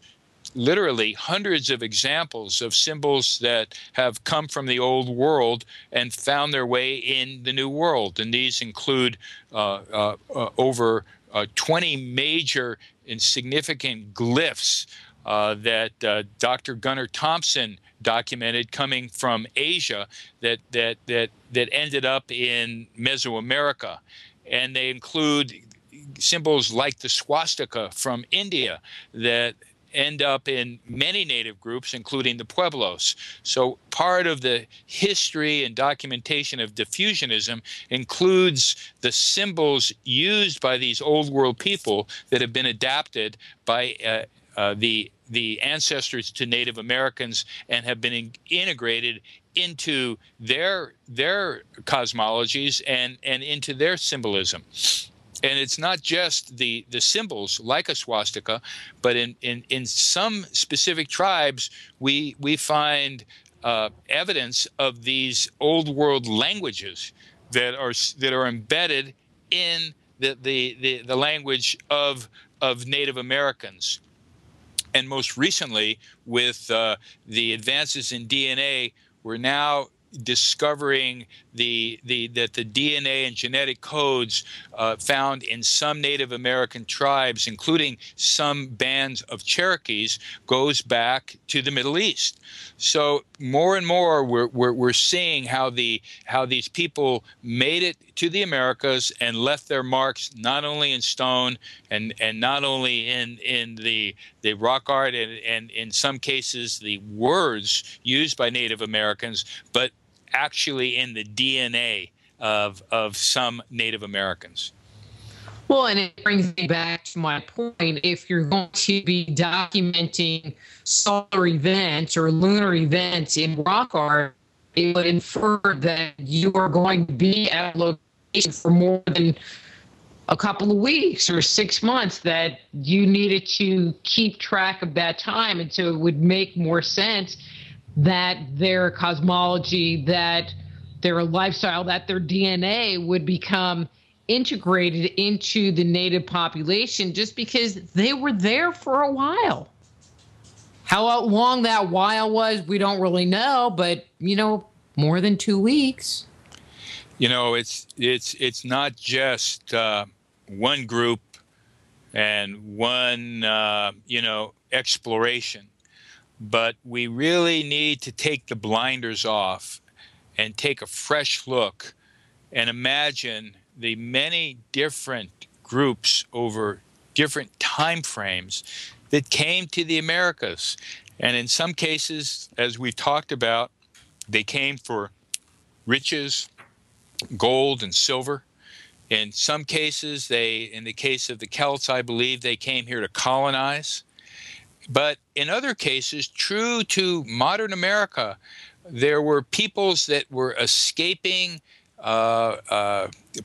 literally hundreds of examples of symbols that have come from the old world and found their way in the new world. And these include over 20 major and significant glyphs that Dr. Gunnar Thompson documented coming from Asia that ended up in Mesoamerica. And they include symbols like the swastika from India that end up in many native groups, including the Pueblos. So part of the history and documentation of diffusionism includes the symbols used by these old world people that have been adapted by the ancestors to Native Americans and have been integrated into their cosmologies and into their symbolism. And it's not just the symbols like a swastika, but in some specific tribes, we find evidence of these old world languages that are embedded in the language of Native Americans. And most recently, with the advances in DNA, we're now discovering that the DNA and genetic codes found in some Native American tribes, including some bands of Cherokees, goes back to the Middle East. So more and more we're seeing how these people made it to the Americas and left their marks not only in stone and not only in the rock art and in some cases the words used by Native Americans, but actually in the DNA of some Native Americans. Well, and it brings me back to my point. If you're going to be documenting solar events or lunar events in rock art, it would infer that you are going to be at a location for more than a couple of weeks or 6 months, that you needed to keep track of that time. And so it would make more sense that their cosmology, that their lifestyle, that their DNA would become integrated into the native population just because they were there for a while. How long that while was, we don't really know, but, more than 2 weeks. It's not just one group and one, exploration. But we really need to take the blinders off and take a fresh look and imagine the many different groups over different time frames that came to the Americas. And in some cases, as we've talked about, they came for riches, gold and silver. In some cases, in the case of the Celts, I believe they came here to colonize. But in other cases, true to modern America, there were peoples that were escaping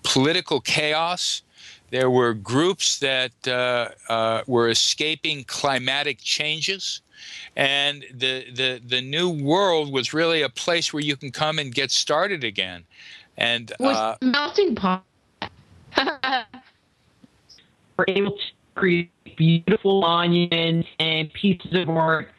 political chaos. There were groups that were escaping climatic changes. And the New World was really a place where you can come and get started again. And was melting pot. We're able to create beautiful monuments and pieces of art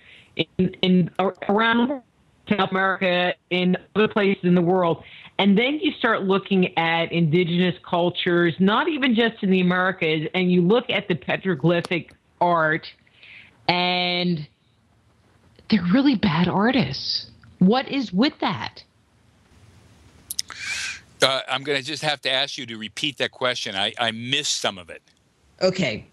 in around South America, in other places in the world. And then you start looking at indigenous cultures, not even just in the Americas, and you look at the petroglyphic art, and they're really bad artists. What is with that? I'm going to just have to ask you to repeat that question. I missed some of it. Okay.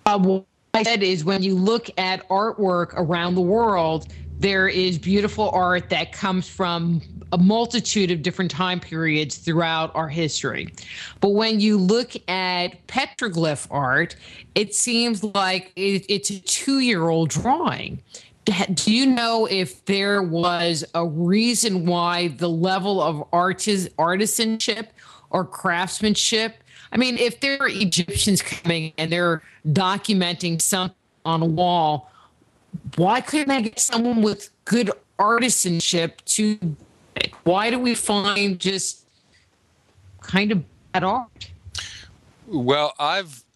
What I said is, when you look at artwork around the world, there is beautiful art that comes from a multitude of different time periods throughout our history. But when you look at petroglyph art, it seems like it's a 2-year-old drawing. Do you know if there was a reason why the level of artisanship or craftsmanship? I mean, if there are Egyptians coming and they're documenting something on a wall, why couldn't they get someone with good artisanship to do it? Why do we find just kind of bad art? Well,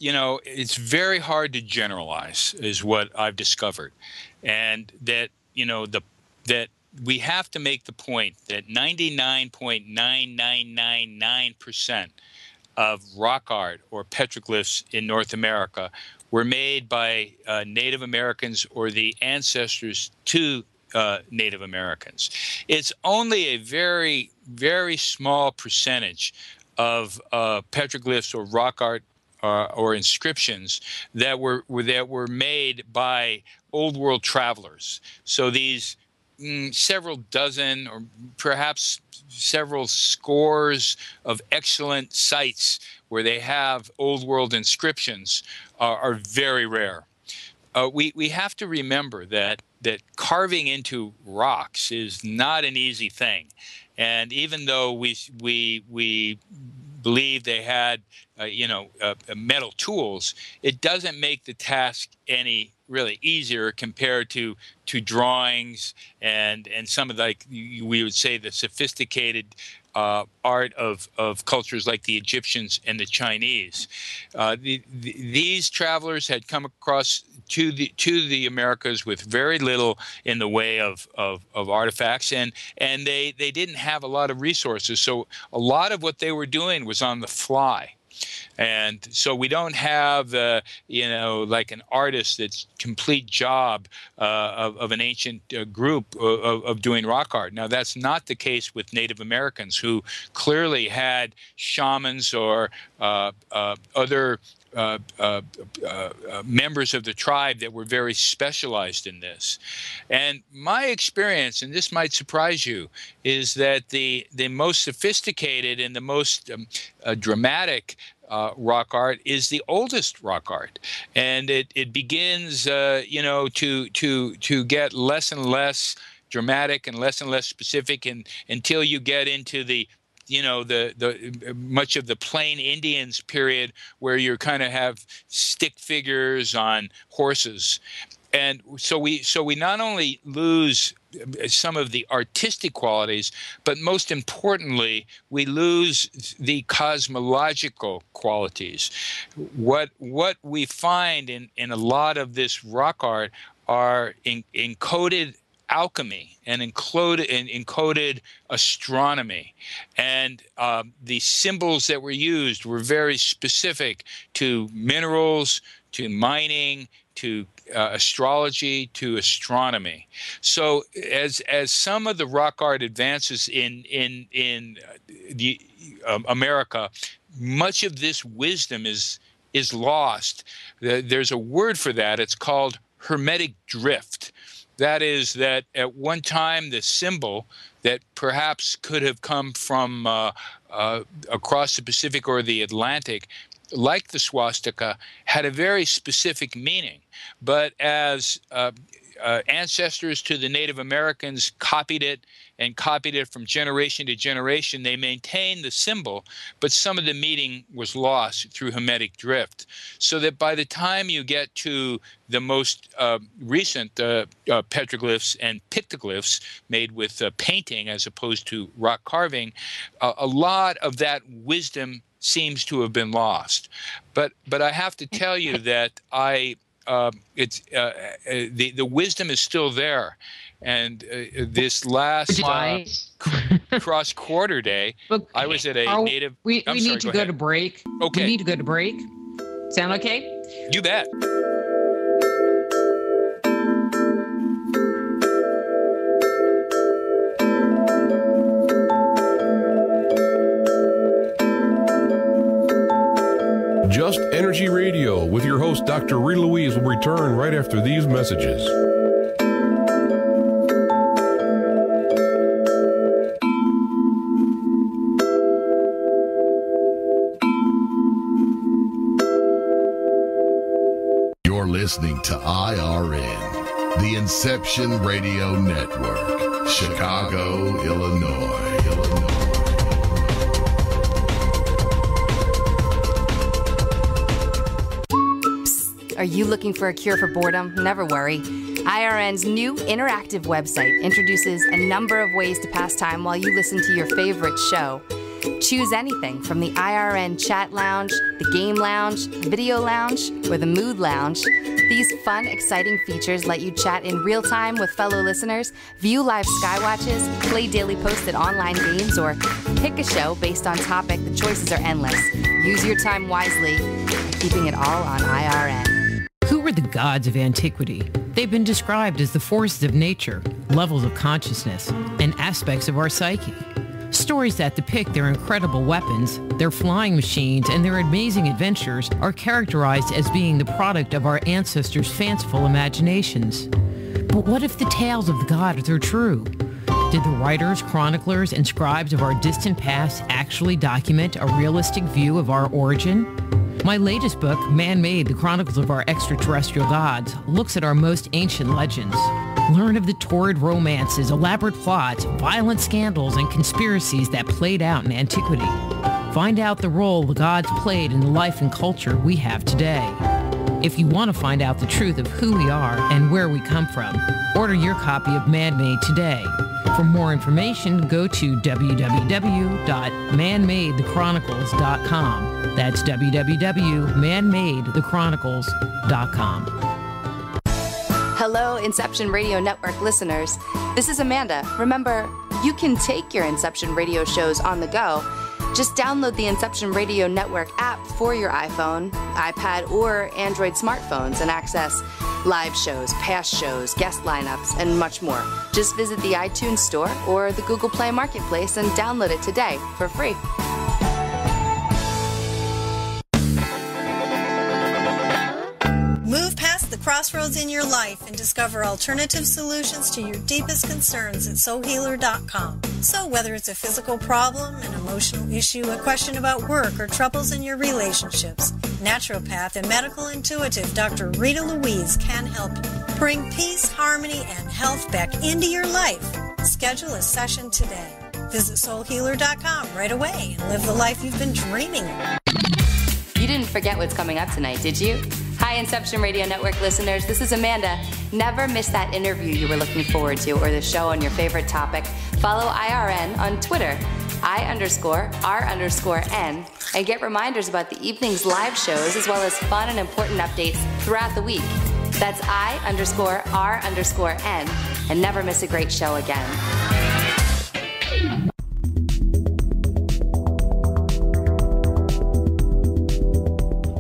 it's very hard to generalize, is what I've discovered. And that, that we have to make the point that 99.9999% of rock art or petroglyphs in North America were made by Native Americans or the ancestors to Native Americans. It's only a very, very small percentage of petroglyphs or rock art or inscriptions that were made by Old World travelers. So these several dozen or perhaps several scores of excellent sites where they have Old World inscriptions are very rare. We have to remember that carving into rocks is not an easy thing. And even though we believe they had, metal tools, it doesn't make the task any really easier compared to drawings and some of we would say the sophisticated art of cultures like the Egyptians and the Chinese. These travelers had come across to the Americas with very little in the way of artifacts, and they didn't have a lot of resources. So a lot of what they were doing was on the fly. And so we don't have, like an artist that's complete job of an ancient group of doing rock art. Now, that's not the case with Native Americans, who clearly had shamans or other members of the tribe that were very specialized in this. And my experience, and this might surprise you, is that the most sophisticated and the most dramatic rock art is the oldest rock art, and it begins, to get less and less dramatic and less specific, and until you get into the much of the Plain Indians period, where you kind of have stick figures on horses. And so we not only lose some of the artistic qualities, but most importantly, we lose the cosmological qualities. What we find in a lot of this rock art are encoded alchemy and encoded astronomy, and the symbols that were used were very specific to minerals, to mining, to astrology, to astronomy. So as some of the rock art advances in the America, much of this wisdom is lost. There's a word for that. It's called hermetic drift. That is, that at one time the symbol that perhaps could have come from across the Pacific or the Atlantic, like the swastika, had a very specific meaning. But as ancestors to the Native Americans copied it from generation to generation, they maintained the symbol, but some of the meaning was lost through hermetic drift. So that by the time you get to the most recent petroglyphs and pictoglyphs made with painting as opposed to rock carving, a lot of that wisdom seems to have been lost. But I have to tell you that the wisdom is still there. And this last cross quarter day, I was at a native. We need to go to break. Okay. We need to go to break. Sound okay? You bet. Just Energy Radio with your host, Dr. Rita Louise, will return right after these messages. You're listening to IRN, the Inception Radio Network, Chicago, Illinois. Are you looking for a cure for boredom? Never worry. IRN's new interactive website introduces a number of ways to pass time while you listen to your favorite show. Choose anything from the IRN chat lounge, the game lounge, video lounge, or the mood lounge. These fun, exciting features let you chat in real time with fellow listeners, view live skywatches, play daily posted online games, or pick a show based on topic. The choices are endless. Use your time wisely, keeping it all on IRN. Who were the gods of antiquity? They've been described as the forces of nature, levels of consciousness, and aspects of our psyche. Stories that depict their incredible weapons, their flying machines, and their amazing adventures are characterized as being the product of our ancestors' fanciful imaginations. But what if the tales of the gods are true? Did the writers, chroniclers, and scribes of our distant past actually document a realistic view of our origin? My latest book, Man-Made: The Chronicles of Our Extraterrestrial Gods, looks at our most ancient legends. Learn of the torrid romances, elaborate plots, violent scandals, and conspiracies that played out in antiquity. Find out the role the gods played in the life and culture we have today. If you want to find out the truth of who we are and where we come from, order your copy of Man-Made today. For more information, go to www.manmadethechronicles.com. That's www.manmadethechronicles.com. Hello, Inception Radio Network listeners. This is Amanda. Remember, you can take your Inception Radio shows on the go. Just download the Inception Radio Network app for your iPhone, iPad, or Android smartphones and access live shows, past shows, guest lineups, and much more. Just visit the iTunes Store or the Google Play Marketplace and download it today for free. Move past the crossroads in your life and discover alternative solutions to your deepest concerns at soulhealer.com. So whether it's a physical problem, an emotional issue, a question about work, or troubles in your relationships, naturopath and medical intuitive Dr. Rita Louise can help you. Bring peace, harmony, and health back into your life. Schedule a session today. Visit soulhealer.com right away and live the life you've been dreaming of. You didn't forget what's coming up tonight, did you? Hi, Inception Radio Network listeners. This is Amanda. Never miss that interview you were looking forward to or the show on your favorite topic. Follow IRN on Twitter, I_R_N, and get reminders about the evening's live shows as well as fun and important updates throughout the week. That's I_R_N, and never miss a great show again.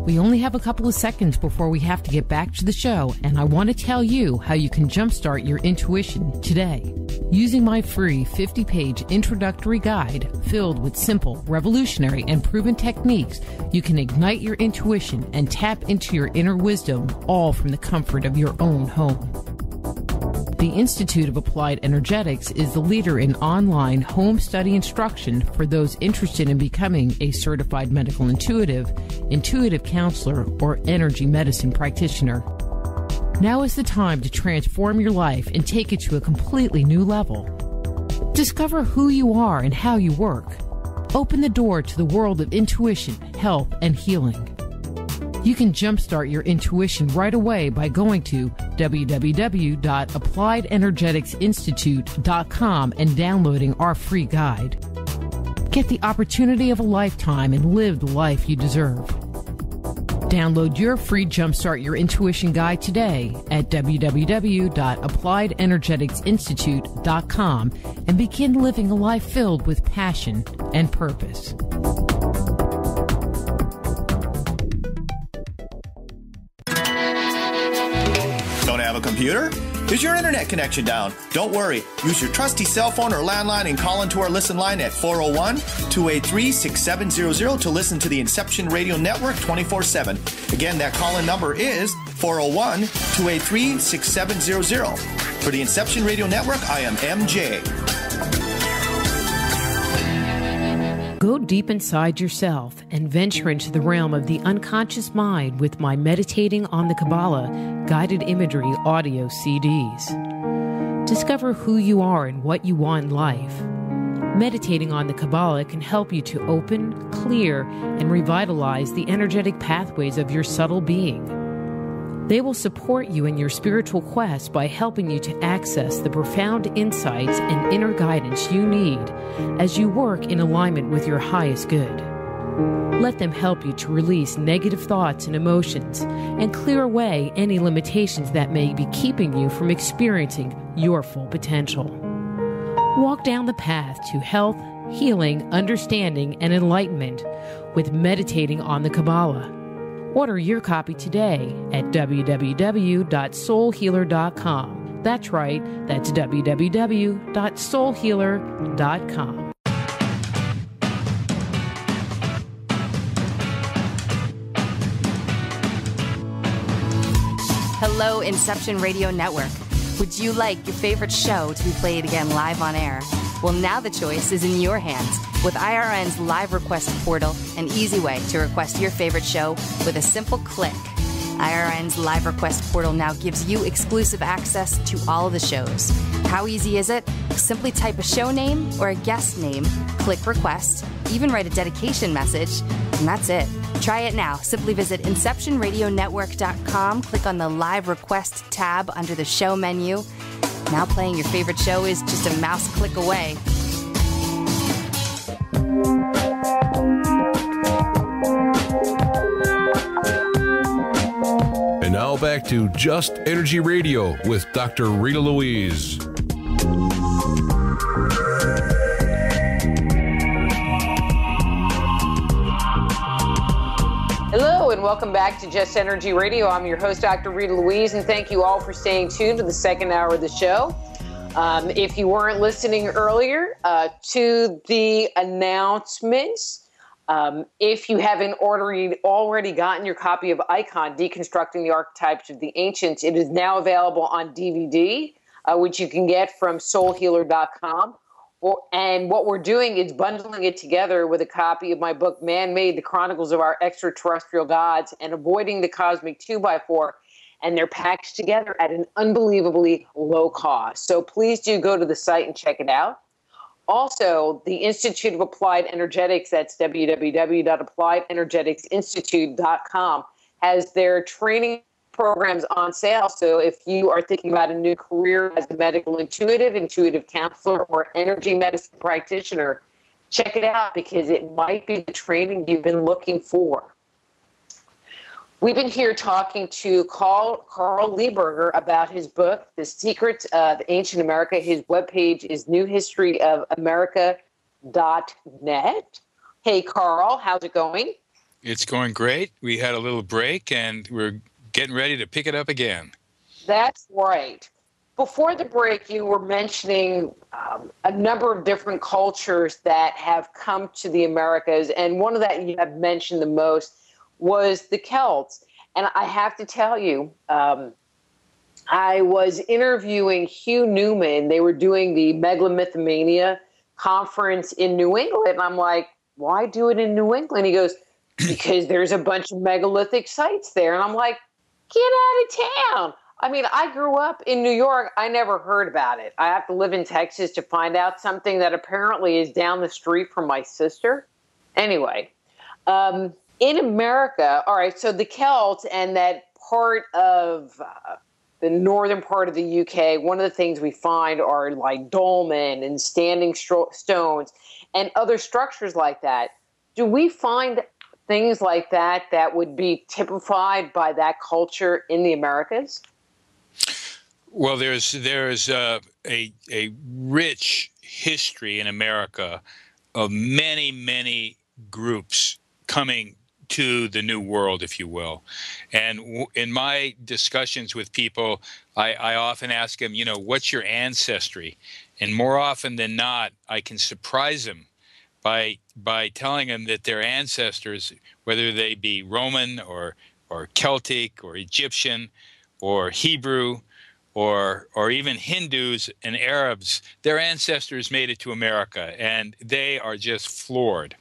We only have a couple of seconds before we have to get back to the show, and I want to tell you how you can jumpstart your intuition today. Using my free 50-page introductory guide filled with simple, revolutionary, and proven techniques, you can ignite your intuition and tap into your inner wisdom, all from the comfort of your own home. The Institute of Applied Energetics is the leader in online home study instruction for those interested in becoming a certified medical intuitive, intuitive counselor, or energy medicine practitioner. Now is the time to transform your life and take it to a completely new level. Discover who you are and how you work. Open the door to the world of intuition, health, and healing. You can jumpstart your intuition right away by going to www.appliedenergeticsinstitute.com and downloading our free guide. Get the opportunity of a lifetime and live the life you deserve. Download your free Jumpstart Your Intuition guide today at www.appliedenergeticsinstitute.com and begin living a life filled with passion and purpose. Don't have a computer? Is your internet connection down? Don't worry. Use your trusty cell phone or landline and call into our listen line at 401-283-6700 to listen to the Inception Radio Network 24/7. Again, that call-in number is 401-283-6700. For the Inception Radio Network, I am MJ. Go deep inside yourself and venture into the realm of the unconscious mind with my Meditating on the Kabbalah guided imagery audio CDs. Discover who you are and what you want in life. Meditating on the Kabbalah can help you to open, clear, and revitalize the energetic pathways of your subtle being. They will support you in your spiritual quest by helping you to access the profound insights and inner guidance you need as you work in alignment with your highest good. Let them help you to release negative thoughts and emotions and clear away any limitations that may be keeping you from experiencing your full potential. Walk down the path to health, healing, understanding, and enlightenment with meditating on the Kabbalah. Order your copy today at www.soulhealer.com. That's right, that's www.soulhealer.com. Hello, Inception Radio Network. Would you like your favorite show to be played again live on air? Well, now the choice is in your hands with IRN's live request portal, an easy way to request your favorite show with a simple click. IRN's live request portal now gives you exclusive access to all the shows. How easy is it? Simply type a show name or a guest name, click request, even write a dedication message, and that's it. Try it now. Simply visit InceptionRadioNetwork.com, click on the live request tab under the show menu. Now playing your favorite show is just a mouse click away. And now back to Just Energy Radio with Dr. Rita Louise. Hello and welcome back to Just Energy Radio. I'm your host, Dr. Rita Louise, and thank you all for staying tuned to the second hour of the show. If you weren't listening earlier to the announcements, if you haven't already gotten your copy of Icon, Deconstructing the Archetypes of the Ancients, it is now available on DVD, which you can get from soulhealer.com. And what we're doing is bundling it together with a copy of my book, Man-Made, The Chronicles of Our Extraterrestrial Gods, and Avoiding the Cosmic 2x4, and they're packaged together at an unbelievably low cost. So please do go to the site and check it out. Also, the Institute of Applied Energetics, that's www.appliedenergeticsinstitute.com, has their training programs on sale. So if you are thinking about a new career as a medical intuitive counselor, or energy medicine practitioner, check it out because it might be the training you've been looking for. We've been here talking to Carl Lehrburger about his book, The Secrets of Ancient America. His webpage is newhistoryofamerica.net. Hey, Carl, how's it going? It's going great. We had a little break, and we're getting ready to pick it up again. That's right. Before the break, you were mentioning a number of different cultures that have come to the Americas, and one of that you have mentioned the most was the Celts. And I have to tell you, I was interviewing Hugh Newman. They were doing the Megalomythomania conference in New England, and I'm like, why do it in New England? He goes, because there's a bunch of megalithic sites there. And I'm like, get out of town. I mean, I grew up in New York. I never heard about it. I have to live in Texas to find out something that apparently is down the street from my sister. Anyway, in America, all right, so the Celts and that part of the northern part of the UK, one of the things we find are like dolmen and standing stones and other structures like that. Do we find things like that that would be typified by that culture in the Americas? Well, there's a rich history in America of many groups coming to the New World, if you will. And in my discussions with people, I often ask them, what's your ancestry? And more often than not, I can surprise them by telling them that their ancestors, whether they be Roman or Celtic or Egyptian or Hebrew or even Hindus and Arabs, their ancestors made it to America, and they are just floored.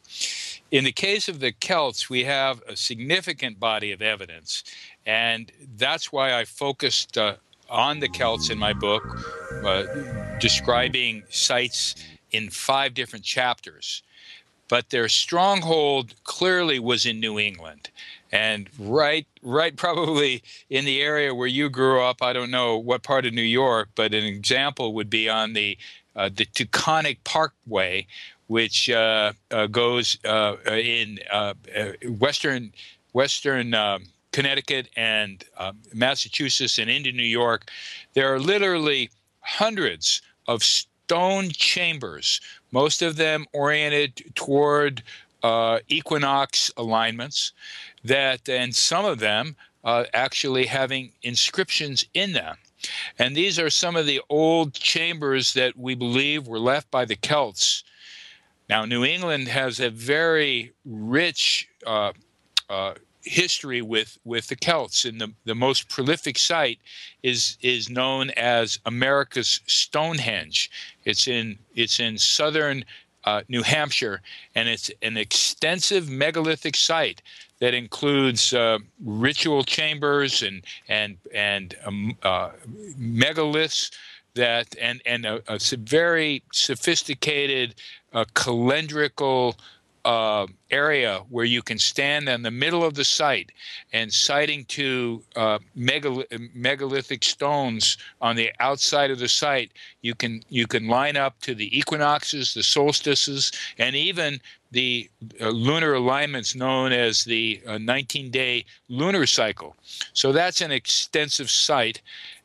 In the case of the Celts, we have a significant body of evidence, and that's why I focused on the Celts in my book, describing sites in 5 different chapters. But their stronghold clearly was in New England, and right probably in the area where you grew up. I don't know what part of New York, but an example would be on the Taconic Parkway, which goes in western Connecticut and Massachusetts and into New York. There are literally hundreds of stone chambers most of them oriented toward equinox alignments, and some of them actually having inscriptions in them. And these are some of the old chambers that we believe were left by the Celts. Now, New England has a very rich history with the Celts, and the most prolific site is known as America's Stonehenge. It's in southern New Hampshire, and it's an extensive megalithic site that includes ritual chambers and megaliths and a very sophisticated calendrical area where you can stand in the middle of the site, and citing to megalithic stones on the outside of the site, you can line up to the equinoxes, the solstices, and even the lunar alignments known as the 19-day lunar cycle. So that's an extensive site.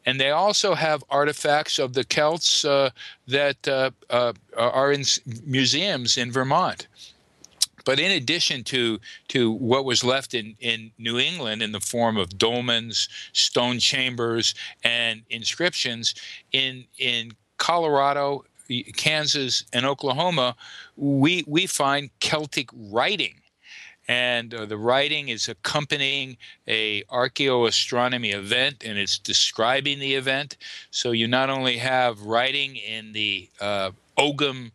And they also have artifacts of the Celts that are in museums in Vermont. But in addition to what was left in New England in the form of dolmens, stone chambers, and inscriptions, in Colorado, Kansas, and Oklahoma, we find Celtic writing. And the writing is accompanying a archaeoastronomy event, and it's describing the event. So you not only have writing in the Ogham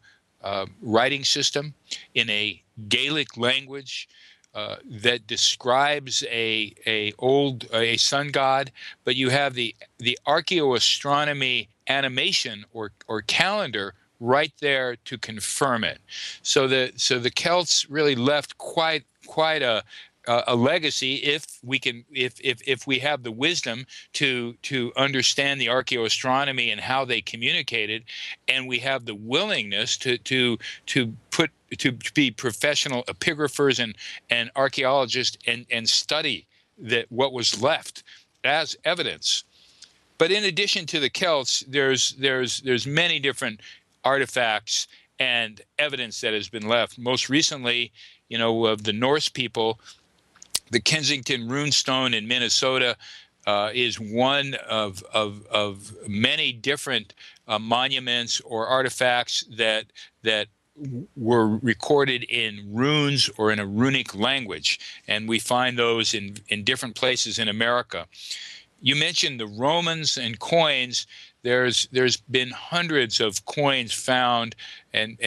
writing system in a Gaelic language that describes a sun god, but you have the archaeoastronomy animation or calendar right there to confirm it. So the Celts really left quite a legacy if we have the wisdom to understand the archaeoastronomy and how they communicated, and we have the willingness to be professional epigraphers and archaeologists and study what was left as evidence. But in addition to the Celts, there's many different artifacts and evidence that has been left. Most recently, of the Norse people, the Kensington runestone in Minnesota is one of many different monuments or artifacts that were recorded in runes or in a runic language, and we find those in different places in America. You mentioned the Romans and coins. There's been hundreds of coins found, and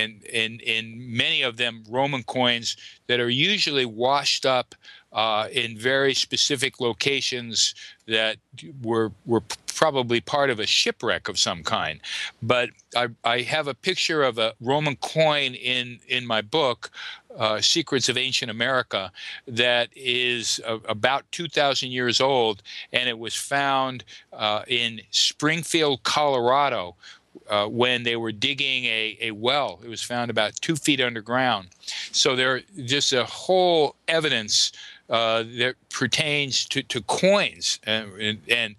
many of them Roman coins that are usually washed up in very specific locations that were probably part of a shipwreck of some kind. But I have a picture of a Roman coin in my book, Secrets of Ancient America, that is about 2,000 years old, and it was found in Springfield, Colorado, when they were digging a well. It was found about 2 feet underground. So there just a whole evidence that pertains to coins and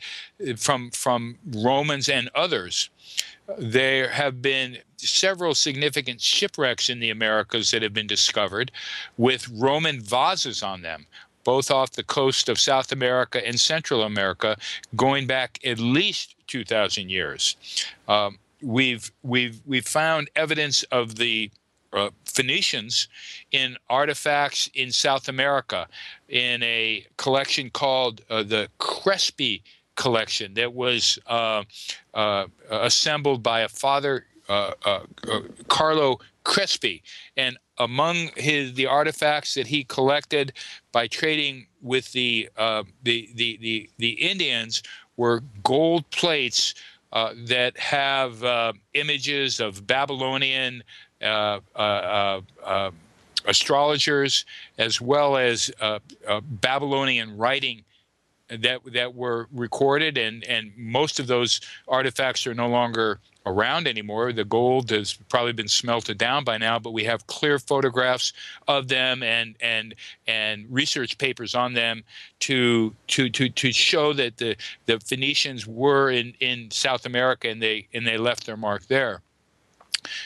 from Romans and others. There have been several significant shipwrecks in the Americas that have been discovered with Roman vases on them, both off the coast of South America and Central America, going back at least 2,000 years. We've found evidence of the Phoenicians in artifacts in South America in a collection called the Crespi collection that was assembled by a father, Carlo Crespi. And among the artifacts that he collected by trading with the Indians were gold plates that have images of Babylonian astrologers, as well as Babylonian writing that were recorded, and most of those artifacts are no longer around anymore. The gold has probably been smelted down by now, but we have clear photographs of them and research papers on them to show that the Phoenicians were in South America, and they left their mark there.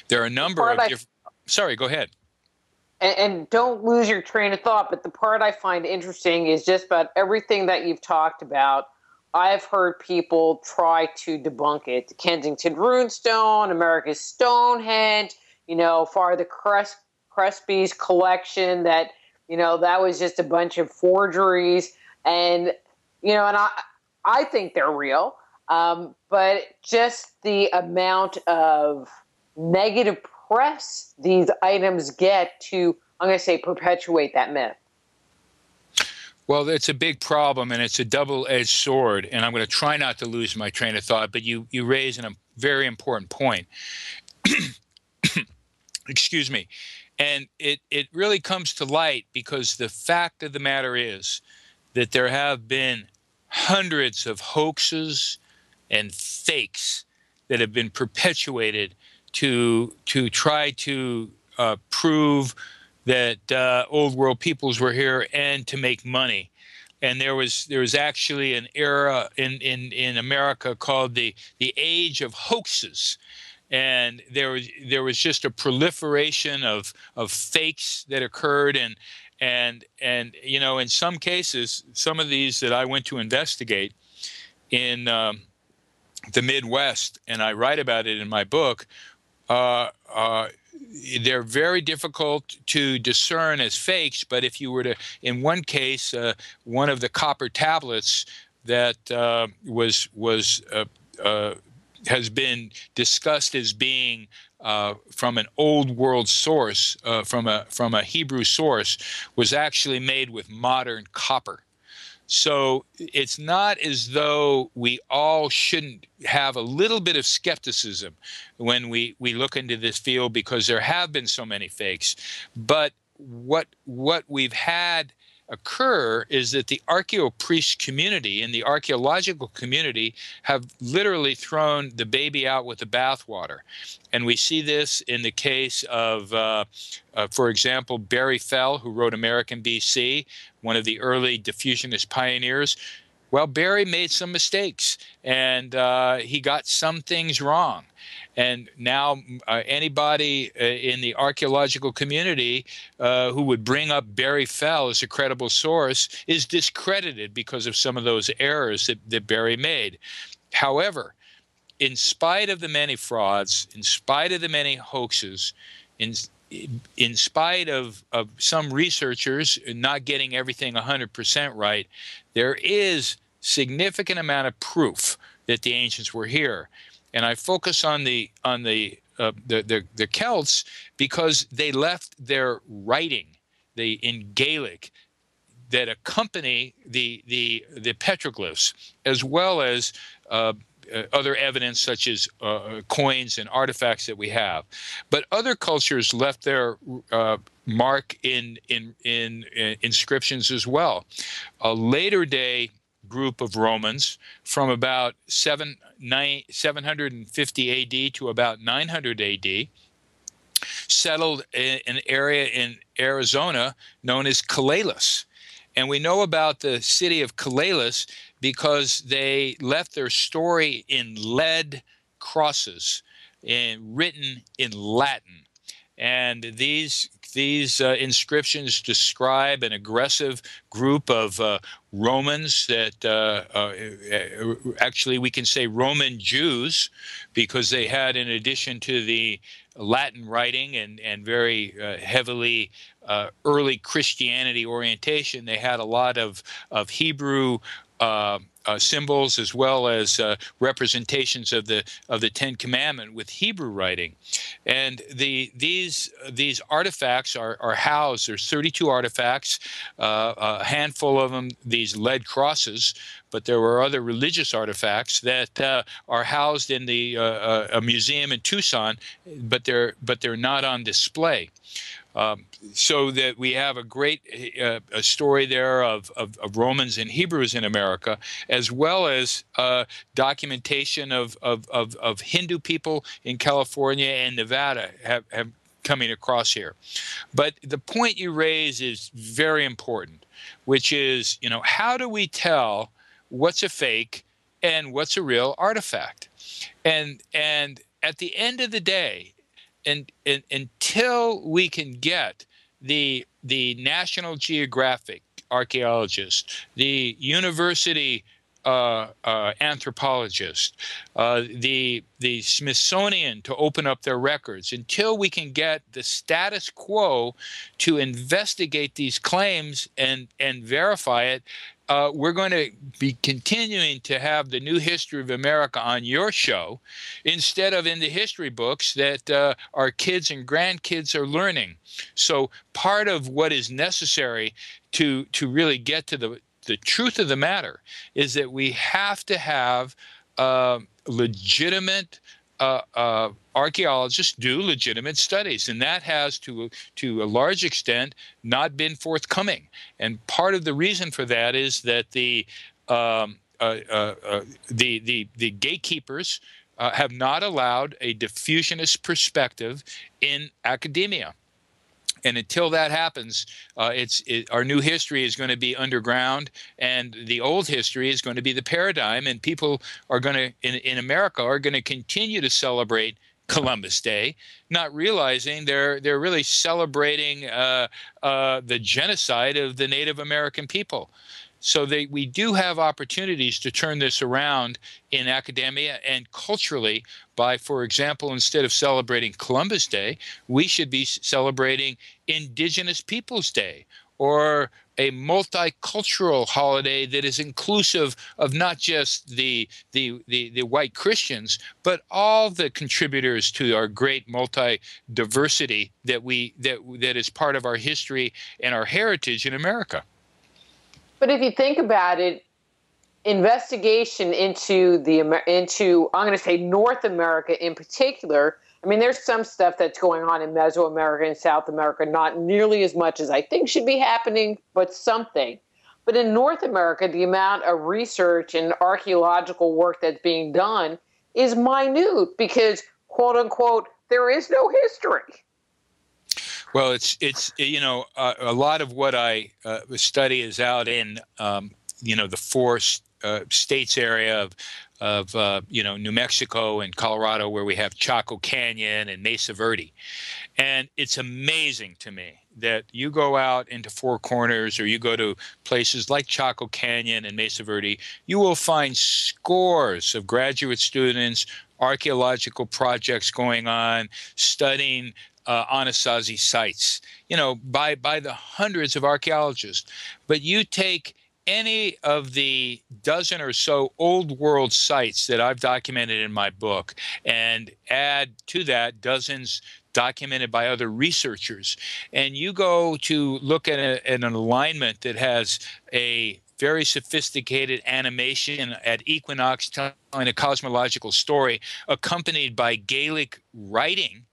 There are a number of different... Sorry, go ahead. And don't lose your train of thought, but the part I find interesting is just about everything that you've talked about. I've heard people try to debunk it. The Kensington Runestone, America's Stonehenge, Father Crespi's collection, that, that was just a bunch of forgeries. And, and I think they're real. But just the amount of negative press these items get to, I'm going to say, perpetuate that myth. Well, it's a big problem, and it's a double-edged sword, and I'm going to try not to lose my train of thought, but you raise a very important point. Excuse me. And it really comes to light because the fact of the matter is that there have been hundreds of hoaxes and fakes that have been perpetuated to try to prove that old world peoples were here and to make money. And there was actually an era in America called the Age of Hoaxes. And there was just a proliferation of fakes that occurred, and in some cases, some of these that I went to investigate in the Midwest, and I write about it in my book, they're very difficult to discern as fakes. But if you were to, in one case, one of the copper tablets that has been discussed as being from an old world source, from a Hebrew source, was actually made with modern copper. So it's not as though we all shouldn't have a little bit of skepticism when we look into this field, because there have been so many fakes. But what we've had occur is that the archaeopriest community and the archaeological community have literally thrown the baby out with the bathwater. And we see this in the case of, for example, Barry Fell, who wrote American BC, one of the early diffusionist pioneers. Well, Barry made some mistakes, and he got some things wrong. And now anybody in the archaeological community who would bring up Barry Fell as a credible source is discredited because of some of those errors that Barry made. However, in spite of the many frauds, in spite of the many hoaxes, in spite of some researchers not getting everything 100% right, there is significant amount of proof that the ancients were here. And I focus on the Celts because they left their writing, in Gaelic, that accompany the petroglyphs, as well as other evidence such as coins and artifacts that we have. But other cultures left their mark in inscriptions as well. A later day group of Romans from about 750 AD to about 900 AD settled in an area in Arizona known as Calais. And we know about the city of Calais because they left their story in lead crosses and written in Latin. And these inscriptions describe an aggressive group of Romans that actually we can say Roman Jews, because they had, in addition to the Latin writing and very heavily early Christianity orientation, they had a lot of Hebrew symbols, as well as representations of the Ten Commandments with Hebrew writing. And these artifacts are housed. There's 32 artifacts, a handful of them these lead crosses, but there were other religious artifacts that are housed in a museum in Tucson, but they're not on display. So that we have a great a story there of Romans and Hebrews in America, as well as documentation of Hindu people in California and Nevada have coming across here. But the point you raise is very important, which is, how do we tell what's a fake and what's a real artifact? And at the end of the day, until we can get the National Geographic archaeologist, the university anthropologist, the Smithsonian to open up their records, until we can get the status quo to investigate these claims and verify it, we're going to be continuing to have the new history of America on your show instead of in the history books that our kids and grandkids are learning. So part of what is necessary to really get to the truth of the matter is that we have to have legitimate archaeologists do legitimate studies, and that has to a large extent not been forthcoming. And part of the reason for that is that the gatekeepers have not allowed a diffusionist perspective in academia. And until that happens, our new history is going to be underground, and the old history is going to be the paradigm. And people are going to, in America, are going to continue to celebrate Columbus Day, not realizing they're really celebrating the genocide of the Native American people. So we do have opportunities to turn this around in academia and culturally by, for example, instead of celebrating Columbus Day, we should be celebrating Indigenous Peoples Day, or a multicultural holiday that is inclusive of not just the white Christians, but all the contributors to our great multi-diversity that is part of our history and our heritage in America. But if you think about it, investigation into I'm going to say North America in particular. I mean, there's some stuff that's going on in Mesoamerica and South America, not nearly as much as I think should be happening, but something. But in North America, the amount of research and archaeological work that's being done is minute because, quote unquote, there is no history. Well, it's a lot of what I study is out in the four states area of New Mexico and Colorado, where we have Chaco Canyon and Mesa Verde. And it's amazing to me that you go out into Four Corners or you go to places like Chaco Canyon and Mesa Verde, you will find scores of graduate students, archaeological projects going on, studying Anasazi sites, by the hundreds of archaeologists. But you take any of the dozen or so old world sites that I've documented in my book and add to that dozens documented by other researchers, and you go to look at an alignment that has a very sophisticated animation at equinox telling a cosmological story accompanied by Gaelic writing,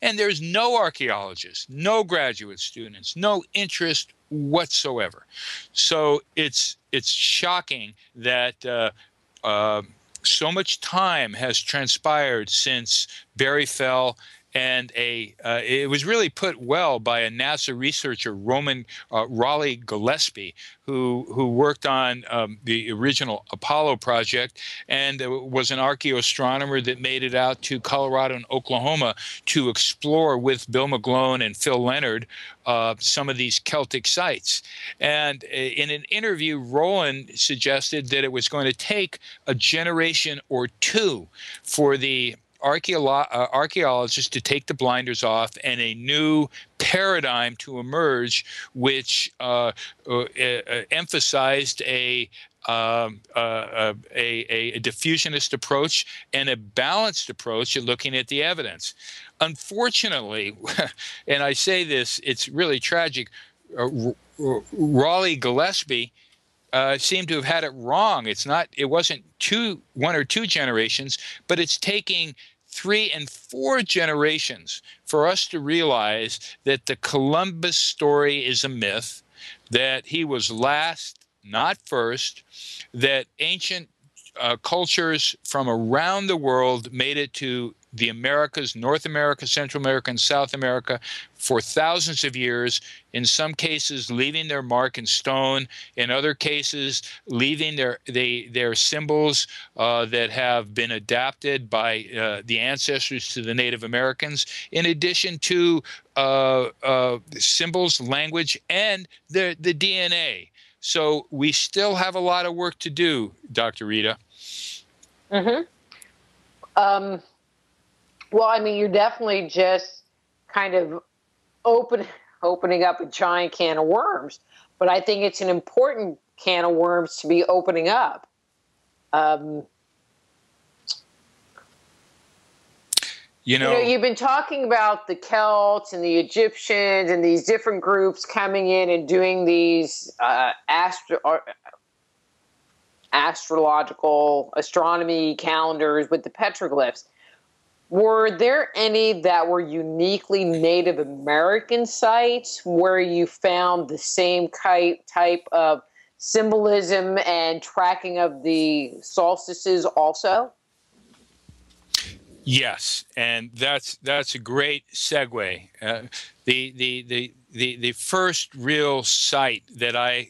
and there's no archaeologists, no graduate students, no interest whatsoever. So it's shocking that so much time has transpired since Barry fell, and it was really put well by a NASA researcher, Raleigh Gillespie, who worked on the original Apollo project and was an archaeoastronomer that made it out to Colorado and Oklahoma to explore with Bill McGlone and Phil Leonard some of these Celtic sites. And in an interview, Roland suggested that it was going to take a generation or two for the archaeologists to take the blinders off and a new paradigm to emerge, which emphasized a diffusionist approach and a balanced approach at looking at the evidence. Unfortunately, and I say this, it's really tragic, Raleigh Gillespie seemed to have had it wrong. It wasn't one or two generations, but it's taking 3 and 4 generations for us to realize that the Columbus story is a myth, that he was last, not first, that ancient cultures from around the world made it to the Americas, North America, Central America, and South America for thousands of years, in some cases leaving their mark in stone, in other cases leaving their symbols that have been adapted by the ancestors to the Native Americans, in addition to symbols, language, and the DNA. So we still have a lot of work to do, Dr. Rita. Mm-hmm. Well, I mean, you're definitely just kind of opening up a giant can of worms. But I think it's an important can of worms to be opening up. You've been talking about the Celts and the Egyptians and these different groups coming in and doing these astrological astronomy calendars with the petroglyphs. Were there any that were uniquely Native American sites where you found the same type of symbolism and tracking of the solstices also? Yes, and that's a great segue. The first real site that I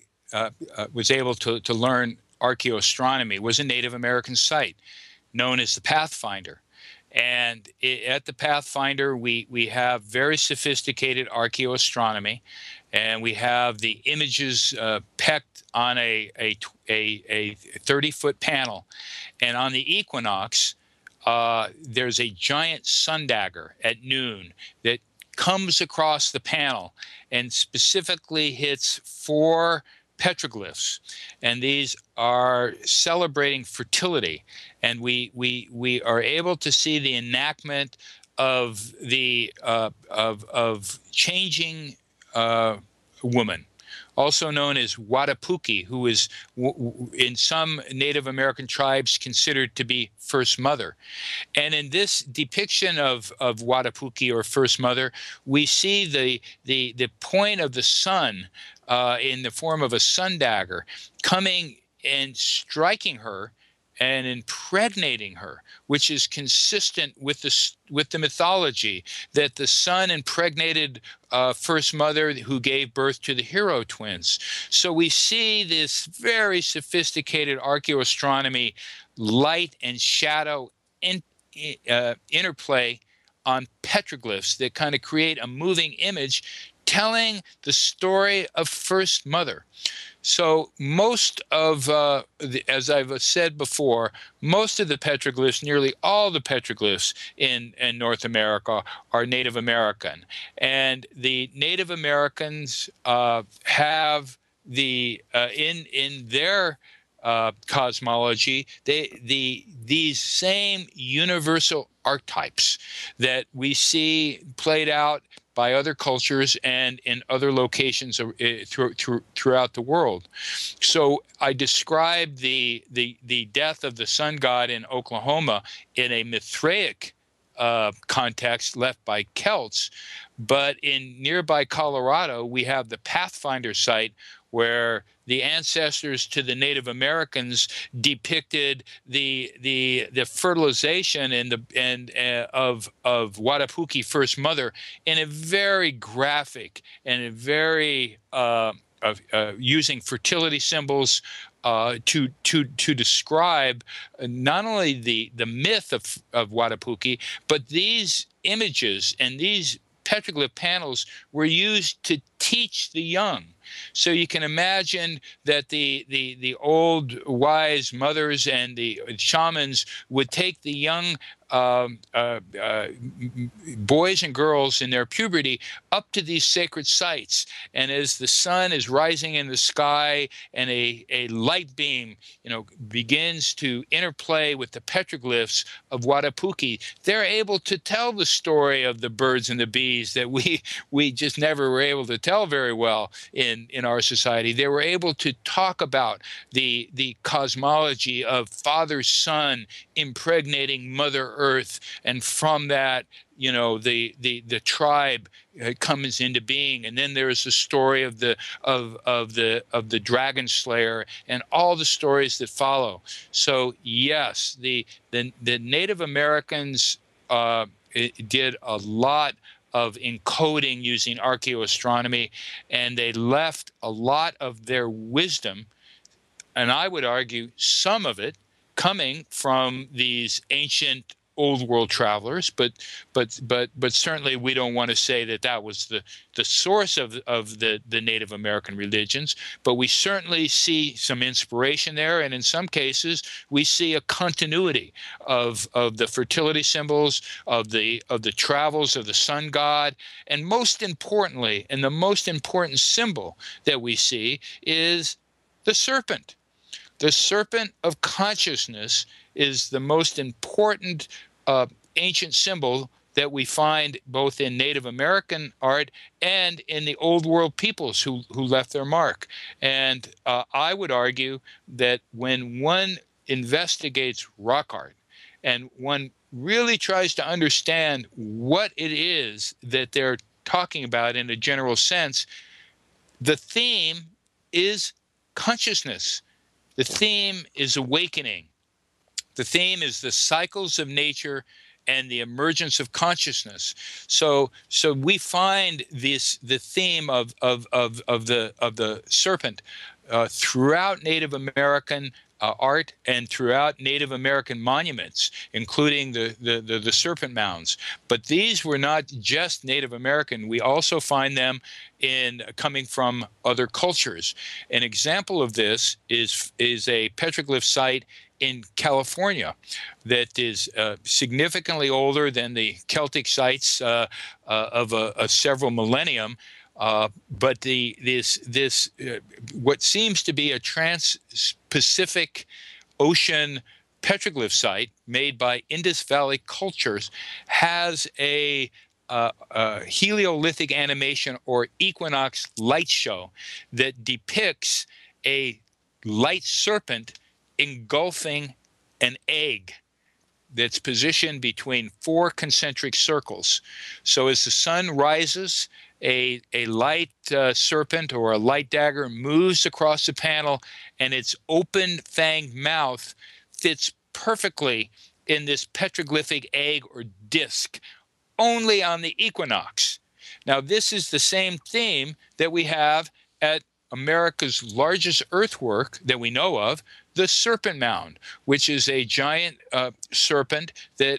was able to learn archaeoastronomy was a Native American site known as the Pathfinder. And at the Pathfinder, we have very sophisticated archaeoastronomy, and we have the images pecked on a 30-foot panel. And on the equinox, there's a giant sun dagger at noon that comes across the panel and specifically hits 4 petroglyphs, and these are celebrating fertility, and we are able to see the enactment of the of changing woman, also known as Wadapuki, who is in some Native American tribes considered to be First Mother. And in this depiction of Wadapuki, or First Mother, we see the point of the sun in the form of a sun dagger coming and striking her and impregnating her, which is consistent with the mythology that the sun impregnated First Mother, who gave birth to the hero twins. So we see this very sophisticated archaeoastronomy, light and shadow interplay on petroglyphs that kind of create a moving image telling the story of First Mother. So most of, as I've said before, most of the petroglyphs, nearly all the petroglyphs in North America are Native American. And the Native Americans have in their cosmology, these same universal archetypes that we see played out by other cultures and in other locations throughout the world. So I described the death of the sun god in Oklahoma in a Mithraic context left by Celts, but in nearby Colorado we have the Pathfinder site where the ancestors to the Native Americans depicted the fertilization of Wadapuki First Mother in a very graphic and a very using fertility symbols to describe not only the myth of Wadapuki, but these images and these petroglyph panels were used to teach the young. So you can imagine that the old wise mothers and the shamans would take the young boys and girls in their puberty up to these sacred sites, and as the sun is rising in the sky and a light beam begins to interplay with the petroglyphs of Wadapuki, they're able to tell the story of the birds and the bees that we just never were able to tell very well in in our society. They were able to talk about the cosmology of Father Sun impregnating Mother Earth, and from that, you know, the tribe comes into being, and then there's the story of the dragon slayer and all the stories that follow. So yes, the Native Americans did a lot of encoding using archaeoastronomy, and they left a lot of their wisdom, and I would argue some of it coming from these ancient old world travelers, but certainly we don't want to say that that was the source of the Native American religions, but we certainly see some inspiration there, and in some cases we see a continuity of the fertility symbols, of the travels of the sun god, and most importantly, and the most important symbol that we see is the serpent. The serpent of consciousness is the most important ancient symbol that we find both in Native American art and in the old world peoples who left their mark. And I would argue that when one investigates rock art and one really tries to understand what it is that they're talking about in a general sense, the theme is consciousness. The theme is awakening. The theme is the cycles of nature and the emergence of consciousness. So we find the theme of the serpent throughout Native American art and throughout Native American monuments, including the serpent mounds. But these were not just Native American. We also find them coming from other cultures. An example of this is a petroglyph site in California that is significantly older than the Celtic sites of several millennium. But what seems to be a trans-Pacific Ocean petroglyph site made by Indus Valley cultures has a Heliolithic animation or equinox light show that depicts a light serpent engulfing an egg that's positioned between 4 concentric circles. So as the sun rises, a light serpent or a light dagger moves across the panel, and its open fanged mouth fits perfectly in this petroglyphic egg or disc, only on the equinox. Now, this is the same theme that we have at America's largest earthwork that we know of, the Serpent Mound, which is a giant serpent that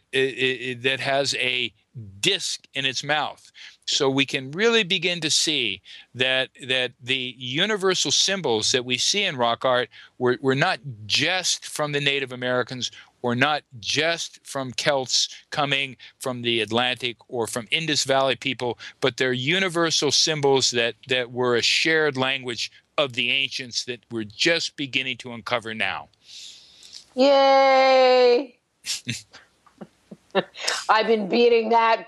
has a disc in its mouth. So we can really begin to see that the universal symbols that we see in rock art were not just from the Native Americans, or not just from Celts coming from the Atlantic or from Indus Valley people, but they're universal symbols that were a shared language of the ancients that we're just beginning to uncover now. Yay! I've been beating that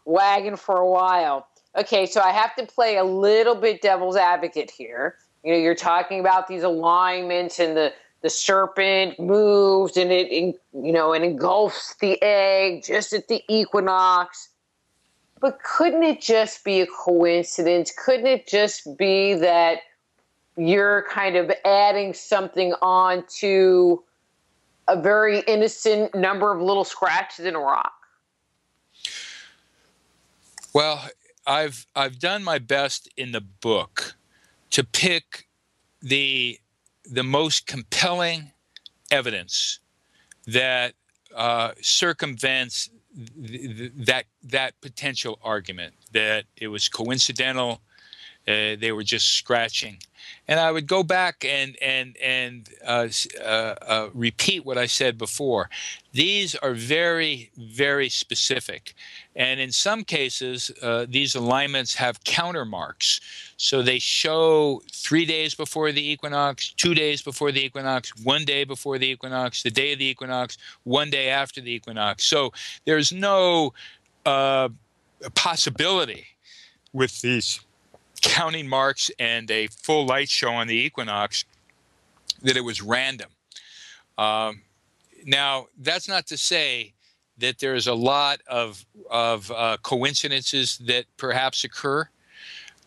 wagon for a while. Okay, so I have to play a little bit devil's advocate here. You know, you're talking about these alignments, and the serpent moves, and it engulfs the egg just at the equinox. But couldn't it just be a coincidence? Couldn't it just be that you're kind of adding something on to a very innocent number of little scratches in a rock? Well, I've done my best in the book to pick the most compelling evidence that circumvents that potential argument that it was coincidental, they were just scratching. And I would go back and repeat what I said before. These are very, very specific. And in some cases, these alignments have counter marks. So they show 3 days before the equinox, 2 days before the equinox, 1 day before the equinox, the day of the equinox, 1 day after the equinox. So there's no possibility with these counting marks and a full light show on the equinox, that it was random. Now, that's not to say that there's a lot of coincidences that perhaps occur.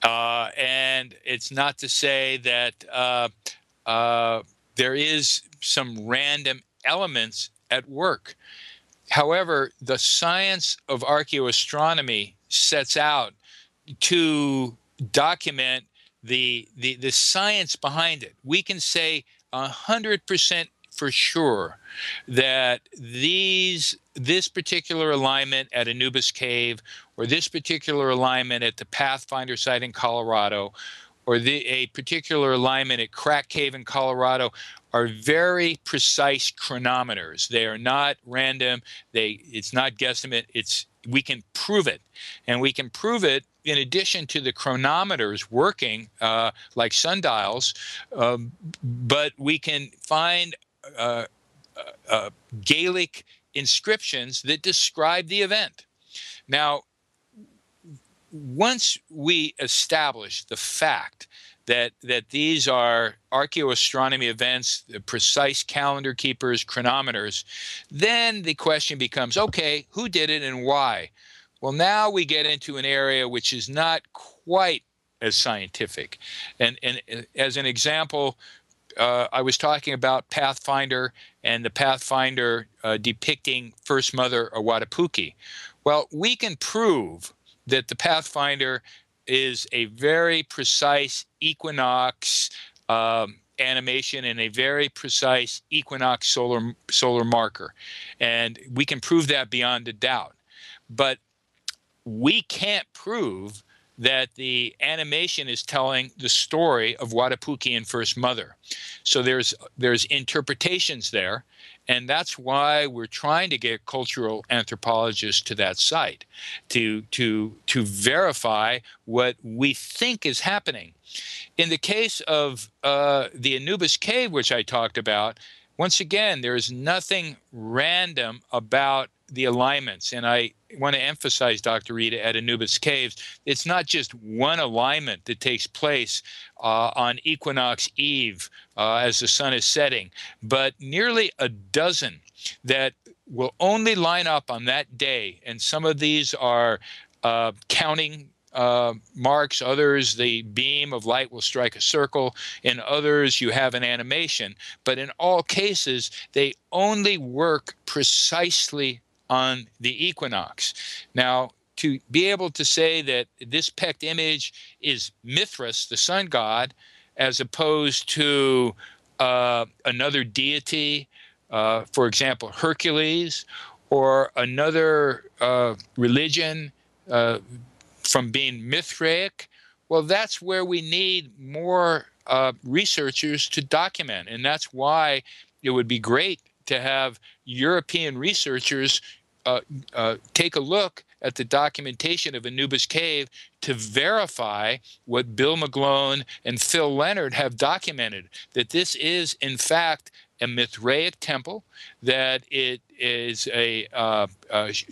And it's not to say that there is some random elements at work. However, the science of archaeoastronomy sets out to document the science behind it. We can say 100% for sure that this particular alignment at Anubis Cave, or this particular alignment at the Pathfinder site in Colorado, or a particular alignment at Crack Cave in Colorado, are very precise chronometers. They are not random. It's not guesstimate. We can prove it, and we can prove it in addition to the chronometers working like sundials. But we can find Gaelic inscriptions that describe the event. Now, once we establish the fact that these are archaeoastronomy events, the precise calendar keepers, chronometers, then the question becomes, okay, who did it and why? Well, now we get into an area which is not quite as scientific. And as an example, I was talking about Pathfinder and the Pathfinder depicting First Mother Awatapuki. Well, we can prove that the Pathfinder is a very precise equinox animation and a very precise equinox solar marker. And we can prove that beyond a doubt. But we can't prove that the animation is telling the story of Watapuki and First Mother. So there's interpretations there, and that's why we're trying to get cultural anthropologists to that site to verify what we think is happening. In the case of the Anubis Cave, which I talked about, once again, there is nothing random about the alignments. And I want to emphasize, Dr. Rita, at Anubis Caves, it's not just one alignment that takes place on equinox eve as the sun is setting, but nearly a dozen that will only line up on that day. And some of these are counting marks, others the beam of light will strike a circle, in others you have an animation. But in all cases, they only work precisely on the equinox. Now, to be able to say that this pecked image is Mithras, the sun god, as opposed to another deity, for example, Hercules, or another religion from being Mithraic, well, that's where we need more researchers to document. And that's why it would be great to have European researchers take a look at the documentation of Anubis Cave to verify what Bill McGlone and Phil Leonard have documented, that this is, in fact, a Mithraic temple, that it is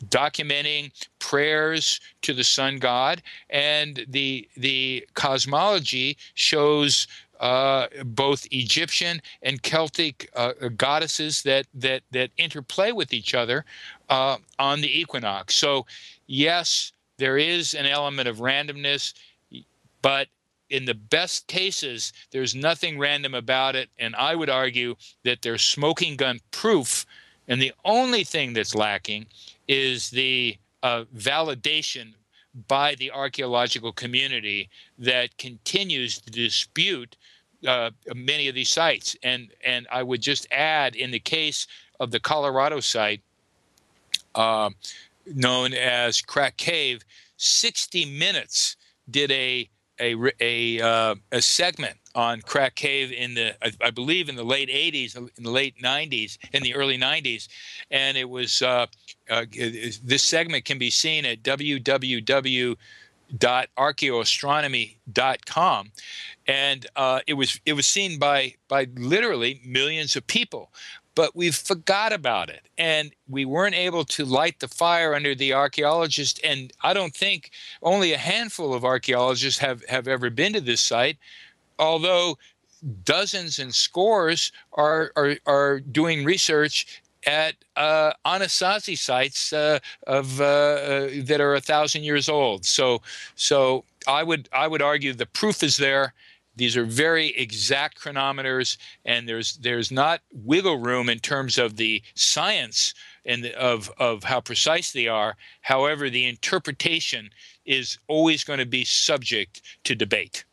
documenting prayers to the sun god, and the cosmology shows both Egyptian and Celtic goddesses that interplay with each other on the equinox. So, yes, there is an element of randomness, but in the best cases, there's nothing random about it, and I would argue that there's smoking gun proof, and the only thing that's lacking is the validation by the archaeological community that continues to dispute many of these sites. And I would just add, in the case of the Colorado site, known as Crack Cave, 60 Minutes did a segment on Crack Cave I believe in the late 80s, in the late 90s, in the early 90s, and it was this segment can be seen at www.archaeoastronomy.com, and it was seen by literally millions of people. but we've forgot about it. And we weren't able to light the fire under the archaeologists. And I don't think only a handful of archaeologists have ever been to this site, although dozens and scores are doing research at Anasazi sites that are 1,000 years old. So I would argue the proof is there. These are very exact chronometers, and there's not wiggle room in terms of the science and of how precise they are. However, the interpretation is always going to be subject to debate.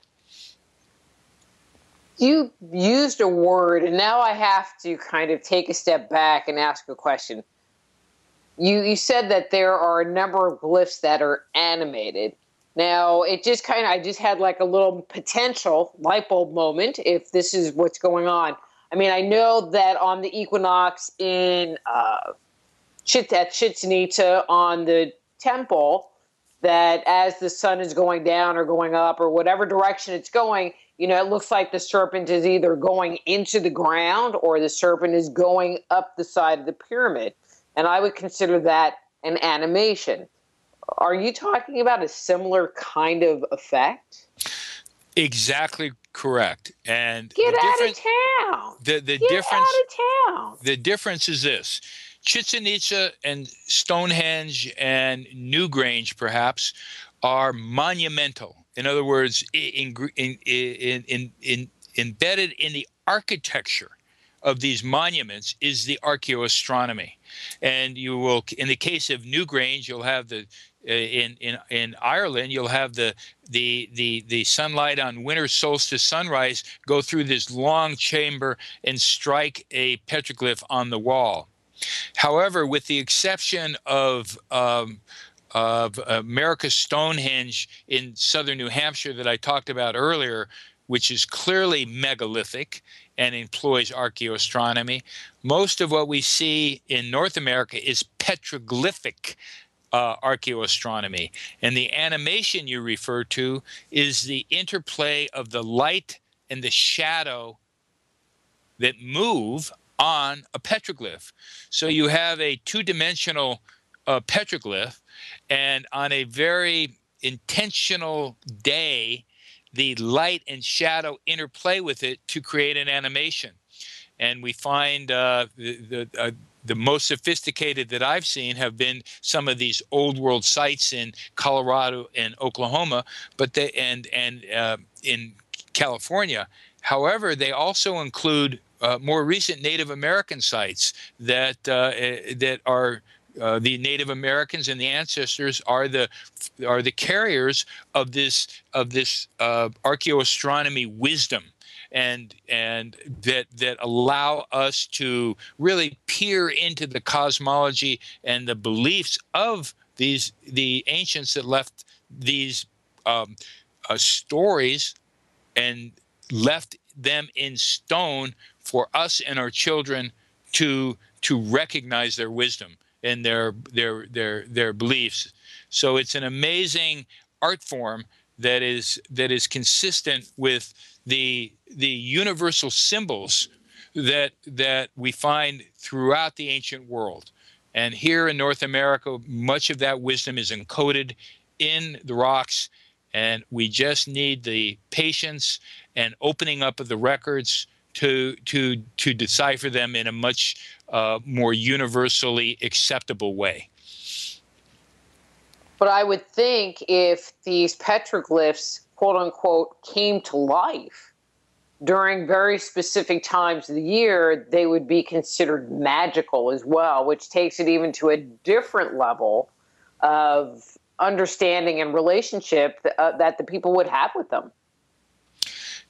You used a word, and now I have to kind of take a step back and ask a question. You said that there are a number of glyphs that are animated. Now, I just had like a little potential light bulb moment if this is what's going on. I mean, I know that on the equinox in at Chichen Itza on the temple, that as the sun is going down or going up or whatever direction it's going, you know, it looks like the serpent is either going into the ground or the serpent is going up the side of the pyramid. And I would consider that an animation. Are you talking about a similar kind of effect? Exactly correct. And Get out of town. The difference is this. Chichen Itza and Stonehenge and Newgrange, perhaps, are monumental. In other words, embedded in the architecture of these monuments is the archaeoastronomy. And you will, in the case of Newgrange, you'll have the in Ireland, you'll have the sunlight on winter solstice sunrise go through this long chamber and strike a petroglyph on the wall. However, with the exception of America's Stonehenge in southern New Hampshire that I talked about earlier, which is clearly megalithic and employs archaeoastronomy, most of what we see in North America is petroglyphic archaeoastronomy. And the animation you refer to is the interplay of the light and the shadow that move on a petroglyph. So you have a two-dimensional petroglyph, and on a very intentional day, the light and shadow interplay with it to create an animation. And we find the most sophisticated that I've seen have been some of these old world sites in Colorado and Oklahoma, but in California. However, they also include more recent Native American sites that are the Native Americans and the ancestors are the carriers of this archaeoastronomy wisdom, and that allow us to really peer into the cosmology and the beliefs of the ancients that left these stories and left them in stone for us and our children to recognize their wisdom and their beliefs. So it's an amazing art form that is consistent with the universal symbols that we find throughout the ancient world. And here in North America, much of that wisdom is encoded in the rocks, and we just need the patience and opening up of the records to decipher them in a much more universally acceptable way. But I would think if these petroglyphs, quote unquote, came to life during very specific times of the year, they would be considered magical as well, which takes it even to a different level of understanding and relationship that the people would have with them.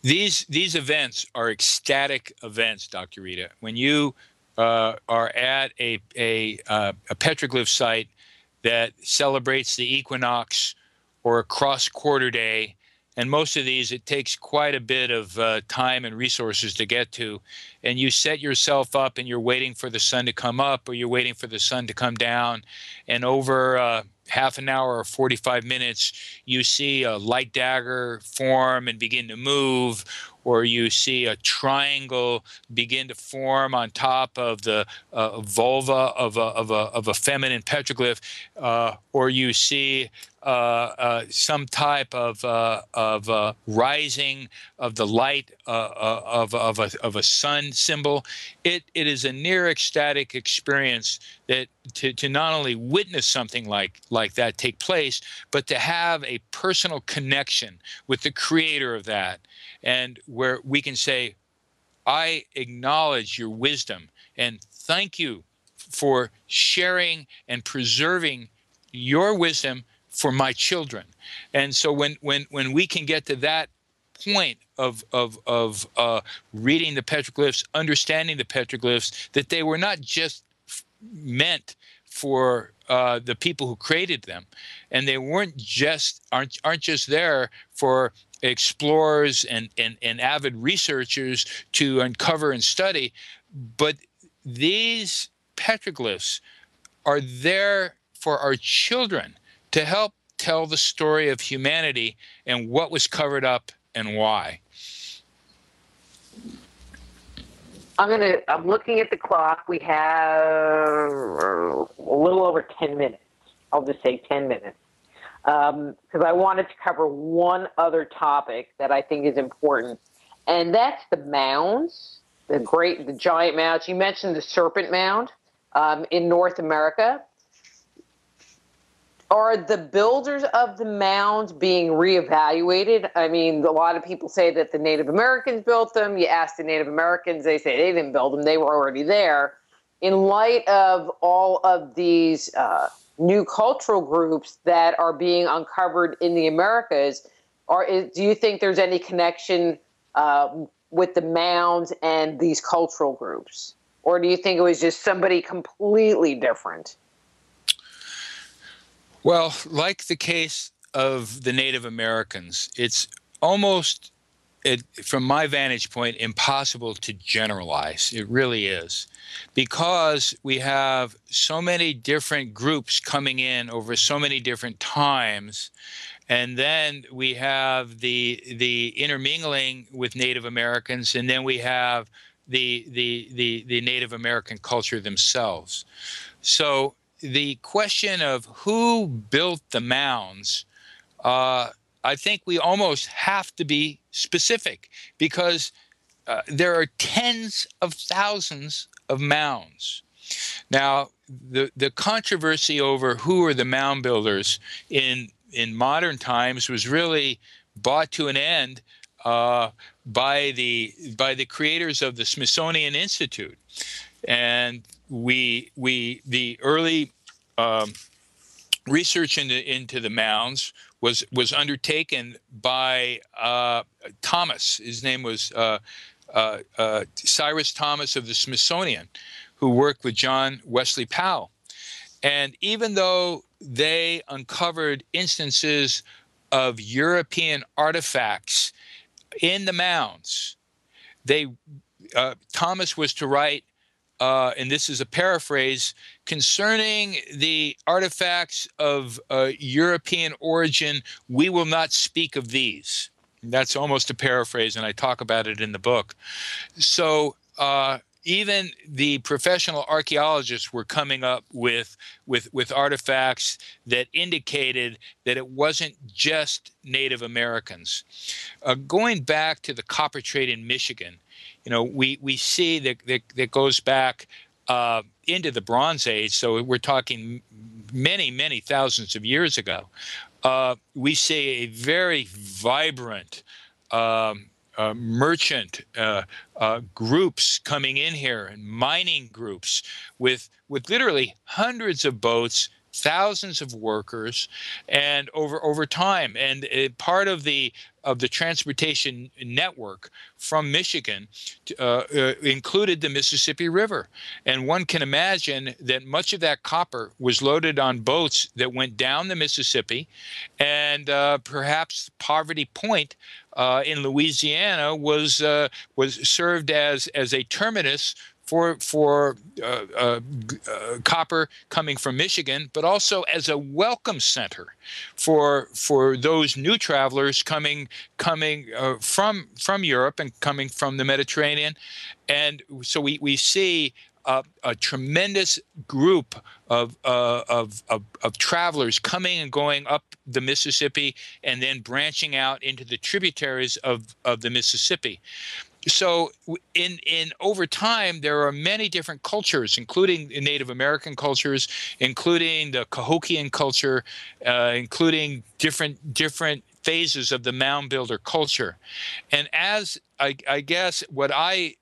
These events are ecstatic events, Dr. Rita. When you are at a petroglyph site that celebrates the equinox or a cross-quarter day, and most of these, it takes quite a bit of time and resources to get to, and you set yourself up and you're waiting for the sun to come up or you're waiting for the sun to come down, and over half an hour or 45 minutes, you see a light dagger form and begin to move, or you see a triangle begin to form on top of the vulva of a feminine petroglyph, or you see some type of rising of the light of a sun symbol. It is a near ecstatic experience that to not only witness something like that take place, but to have a personal connection with the creator of that, and where we can say, I acknowledge your wisdom and thank you for sharing and preserving your wisdom for my children. And so when we can get to that point of reading the petroglyphs, understanding the petroglyphs, that they were not just meant for the people who created them, and they aren't just there for explorers and avid researchers to uncover and study, but these petroglyphs are there for our children to help tell the story of humanity and what was covered up and why. I'm looking at the clock. We have a little over 10 minutes. I'll just say 10 minutes. Because I wanted to cover one other topic that I think is important, and that's the mounds, the giant mounds. You mentioned the serpent mound in North America. Are the builders of the mounds being reevaluated? I mean, a lot of people say that the Native Americans built them. You ask the Native Americans, they say they didn't build them. They were already there. In light of all of these new cultural groups that are being uncovered in the Americas, do you think there's any connection with the mounds and these cultural groups? Or do you think it was just somebody completely different? Well, like the case of the Native Americans, it's almost, from my vantage point, impossible to generalize. It really is. Because we have so many different groups coming in over so many different times, and then we have the intermingling with Native Americans, and then we have the Native American culture themselves. So the question of who built the mounds, I think we almost have to be specific, because there are tens of thousands of mounds. Now, the controversy over who are the mound builders in modern times was really brought to an end by the creators of the Smithsonian Institute. And the early research into the mounds was undertaken by Thomas. His name was Cyrus Thomas of the Smithsonian, who worked with John Wesley Powell. And even though they uncovered instances of European artifacts in the mounds, Thomas was to write, and this is a paraphrase, concerning the artifacts of European origin, we will not speak of these. That's almost a paraphrase, and I talk about it in the book. So even the professional archaeologists were coming up with artifacts that indicated that it wasn't just Native Americans. Going back to the copper trade in Michigan, we see that goes back into the Bronze Age, so we're talking many, many thousands of years ago. We see a very vibrant merchant groups coming in here, and mining groups with literally hundreds of boats, thousands of workers, and over time. And part of the transportation network from Michigan included the Mississippi River. And one can imagine that much of that copper was loaded on boats that went down the Mississippi, and perhaps Poverty Point in Louisiana was served as a terminus for copper coming from Michigan, but also as a welcome center for those new travelers coming from Europe and coming from the Mediterranean. And so we see a tremendous group of travelers coming and going up the Mississippi and then branching out into the tributaries of the Mississippi. So in over time, there are many different cultures, including Native American cultures, including the Cahokian culture, including different phases of the mound builder culture. And as I guess what I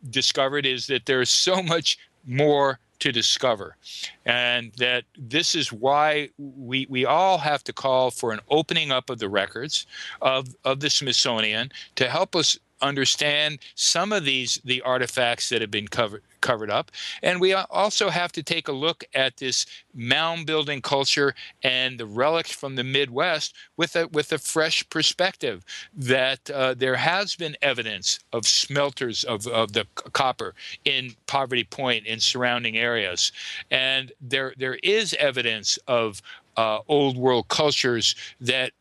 discovered is that there's so much more to discover, and that this is why we all have to call for an opening up of the records of the Smithsonian to help us understand some of the artifacts that have been covered up. And we also have to take a look at this mound building culture and the relics from the Midwest with a fresh perspective, that there has been evidence of smelters of the copper in Poverty Point and surrounding areas. And there is evidence of old world cultures that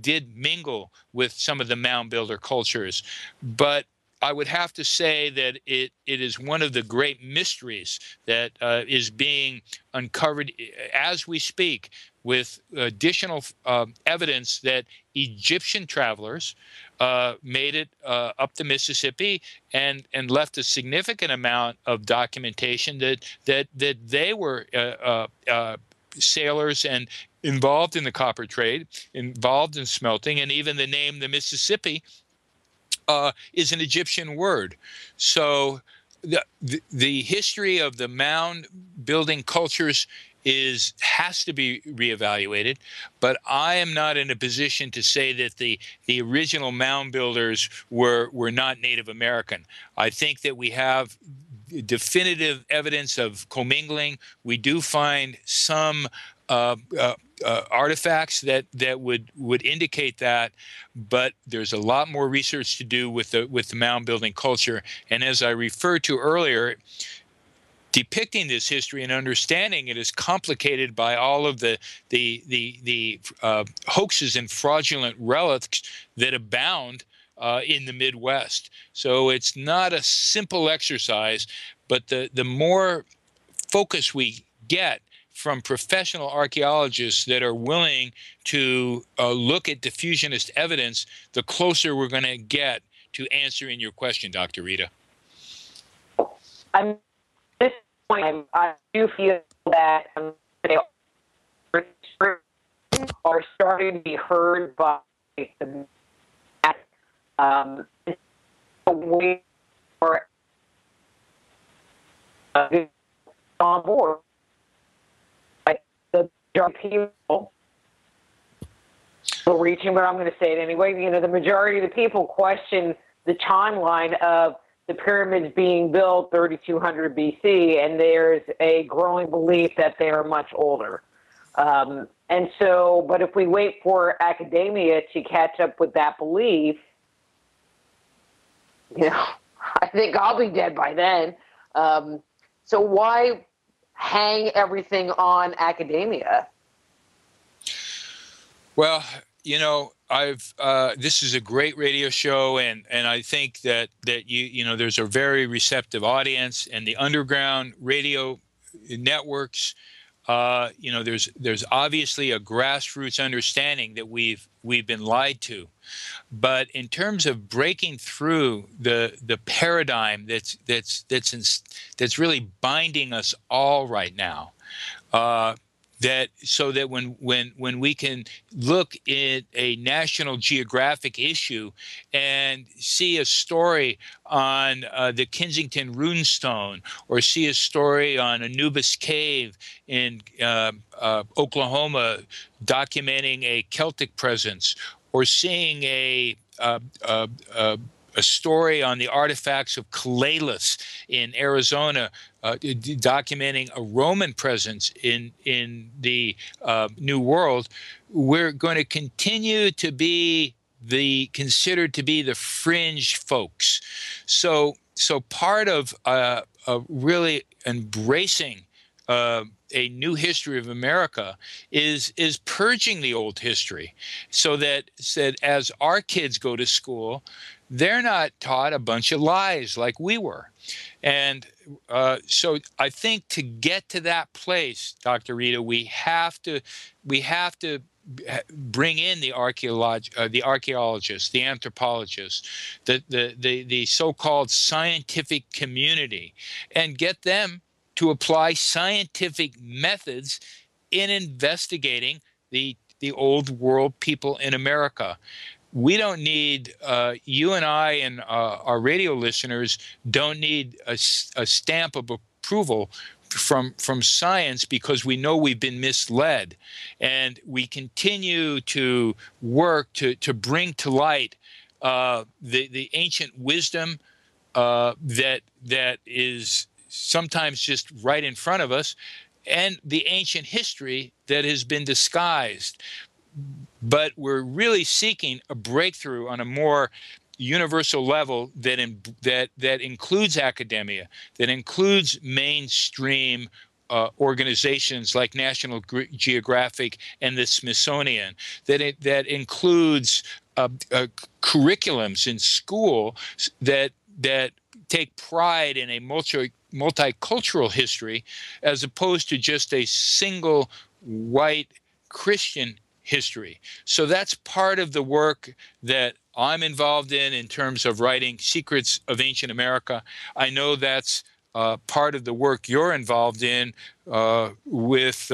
did mingle with some of the mound builder cultures. But I would have to say that it is one of the great mysteries that is being uncovered as we speak, with additional evidence that Egyptian travelers made it up the Mississippi and left a significant amount of documentation that they were sailors and involved in the copper trade, involved in smelting, and even the name the Mississippi is an Egyptian word. So the history of the mound building cultures has to be reevaluated, but I am not in a position to say that the original mound builders were not Native American. I think that we have definitive evidence of commingling. We do find some artifacts that would indicate that, but there's a lot more research to do with the mound building culture. And as I referred to earlier, depicting this history and understanding it is complicated by all of the hoaxes and fraudulent relics that abound in the Midwest. So it's not a simple exercise, but the more focus we get from professional archaeologists that are willing to look at diffusionist evidence, the closer we're going to get to answering your question, Dr. Rita. At this point, I do feel that they are starting to be heard by the we are on board. The people are reaching, but I'm going to say it anyway. You know, the majority of the people question the timeline of the pyramids being built 3200 BC, and there's a growing belief that they are much older. And so, but if we wait for academia to catch up with that belief, you know, I think I'll be dead by then. So why hang everything on academia? Well, you know, this is a great radio show, and I think that you know, there's a very receptive audience, and the underground radio networks. You know, there's obviously a grassroots understanding that we've been lied to, but in terms of breaking through the paradigm that's really binding us all right now, so that when we can look at a National Geographic issue and see a story on the Kensington runestone, or see a story on Anubis Cave in Oklahoma documenting a Celtic presence, or seeing a story on the artifacts of Calais in Arizona, documenting a Roman presence in the New World, we're going to continue to be considered to be the fringe folks. So part of really embracing a new history of America is purging the old history, so that as our kids go to school, they're not taught a bunch of lies like we were. And so I think to get to that place, Dr. Rita, we have to bring in the archaeologists, the anthropologists, the so-called scientific community, and get them to apply scientific methods in investigating the old world people in America. We don't need, you and I and our radio listeners don't need a stamp of approval from science, because we know we've been misled. And we continue to work to bring to light the ancient wisdom that is sometimes just right in front of us, and the ancient history that has been disguised. But we're really seeking a breakthrough on a more universal level that includes academia, that includes mainstream organizations like National Geographic and the Smithsonian, that includes curriculums in school that take pride in a multicultural history, as opposed to just a single white Christian history. So that's part of the work that I'm involved in terms of writing Secrets of Ancient America. I know that's part of the work you're involved in with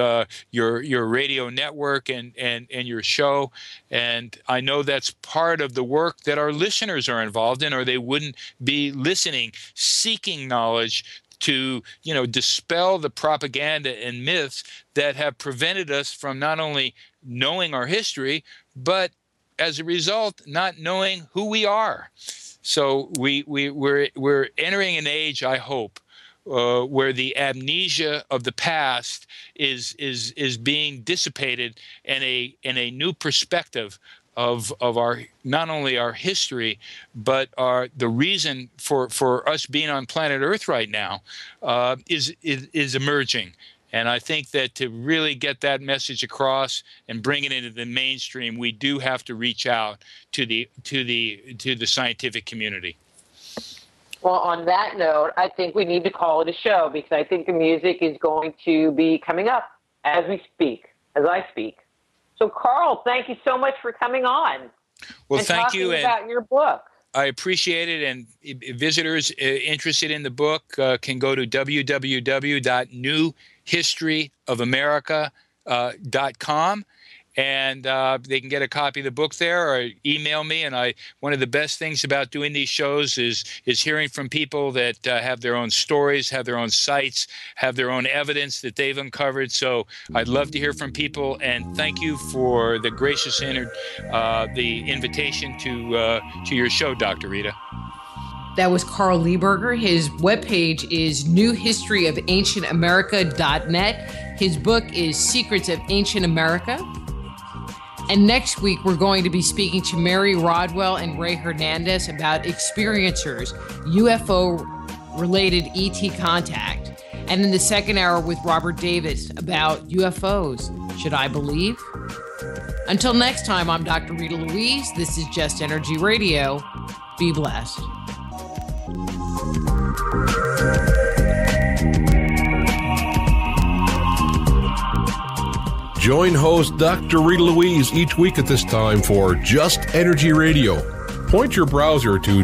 your radio network and your show. And I know that's part of the work that our listeners are involved in, or they wouldn't be listening, seeking knowledge to, dispel the propaganda and myths that have prevented us from not only knowing our history, but as a result, not knowing who we are. So we're entering an age, I hope, where the amnesia of the past is being dissipated, and a new perspective of our, not only our history, but the reason for us being on planet Earth right now is emerging. And I think that to really get that message across and bring it into the mainstream, we do have to reach out to the scientific community. Well, on that note, I think we need to call it a show, because I think the music is going to be coming up as I speak. So, Carl, thank you so much for coming on. Well, and thank you. About your book. I appreciate it. And visitors interested in the book can go to www.newhistoryofamerica.com. And they can get a copy of the book there, or email me. And one of the best things about doing these shows is hearing from people that have their own stories, have their own sites, have their own evidence that they've uncovered. So I'd love to hear from people. And thank you for the gracious the invitation to your show, Dr. Rita. That was Carl Lehrburger. His webpage is newhistoryofancientamerica.net. His book is Secrets of Ancient America. And next week, we're going to be speaking to Mary Rodwell and Ray Hernandez about experiencers, UFO-related ET contact. And in the second hour with Robert Davis about UFOs. Should I believe? Until next time, I'm Dr. Rita Louise. This is Just Energy Radio. Be blessed. Join host Dr. Rita Louise each week at this time for Just Energy Radio. Point your browser to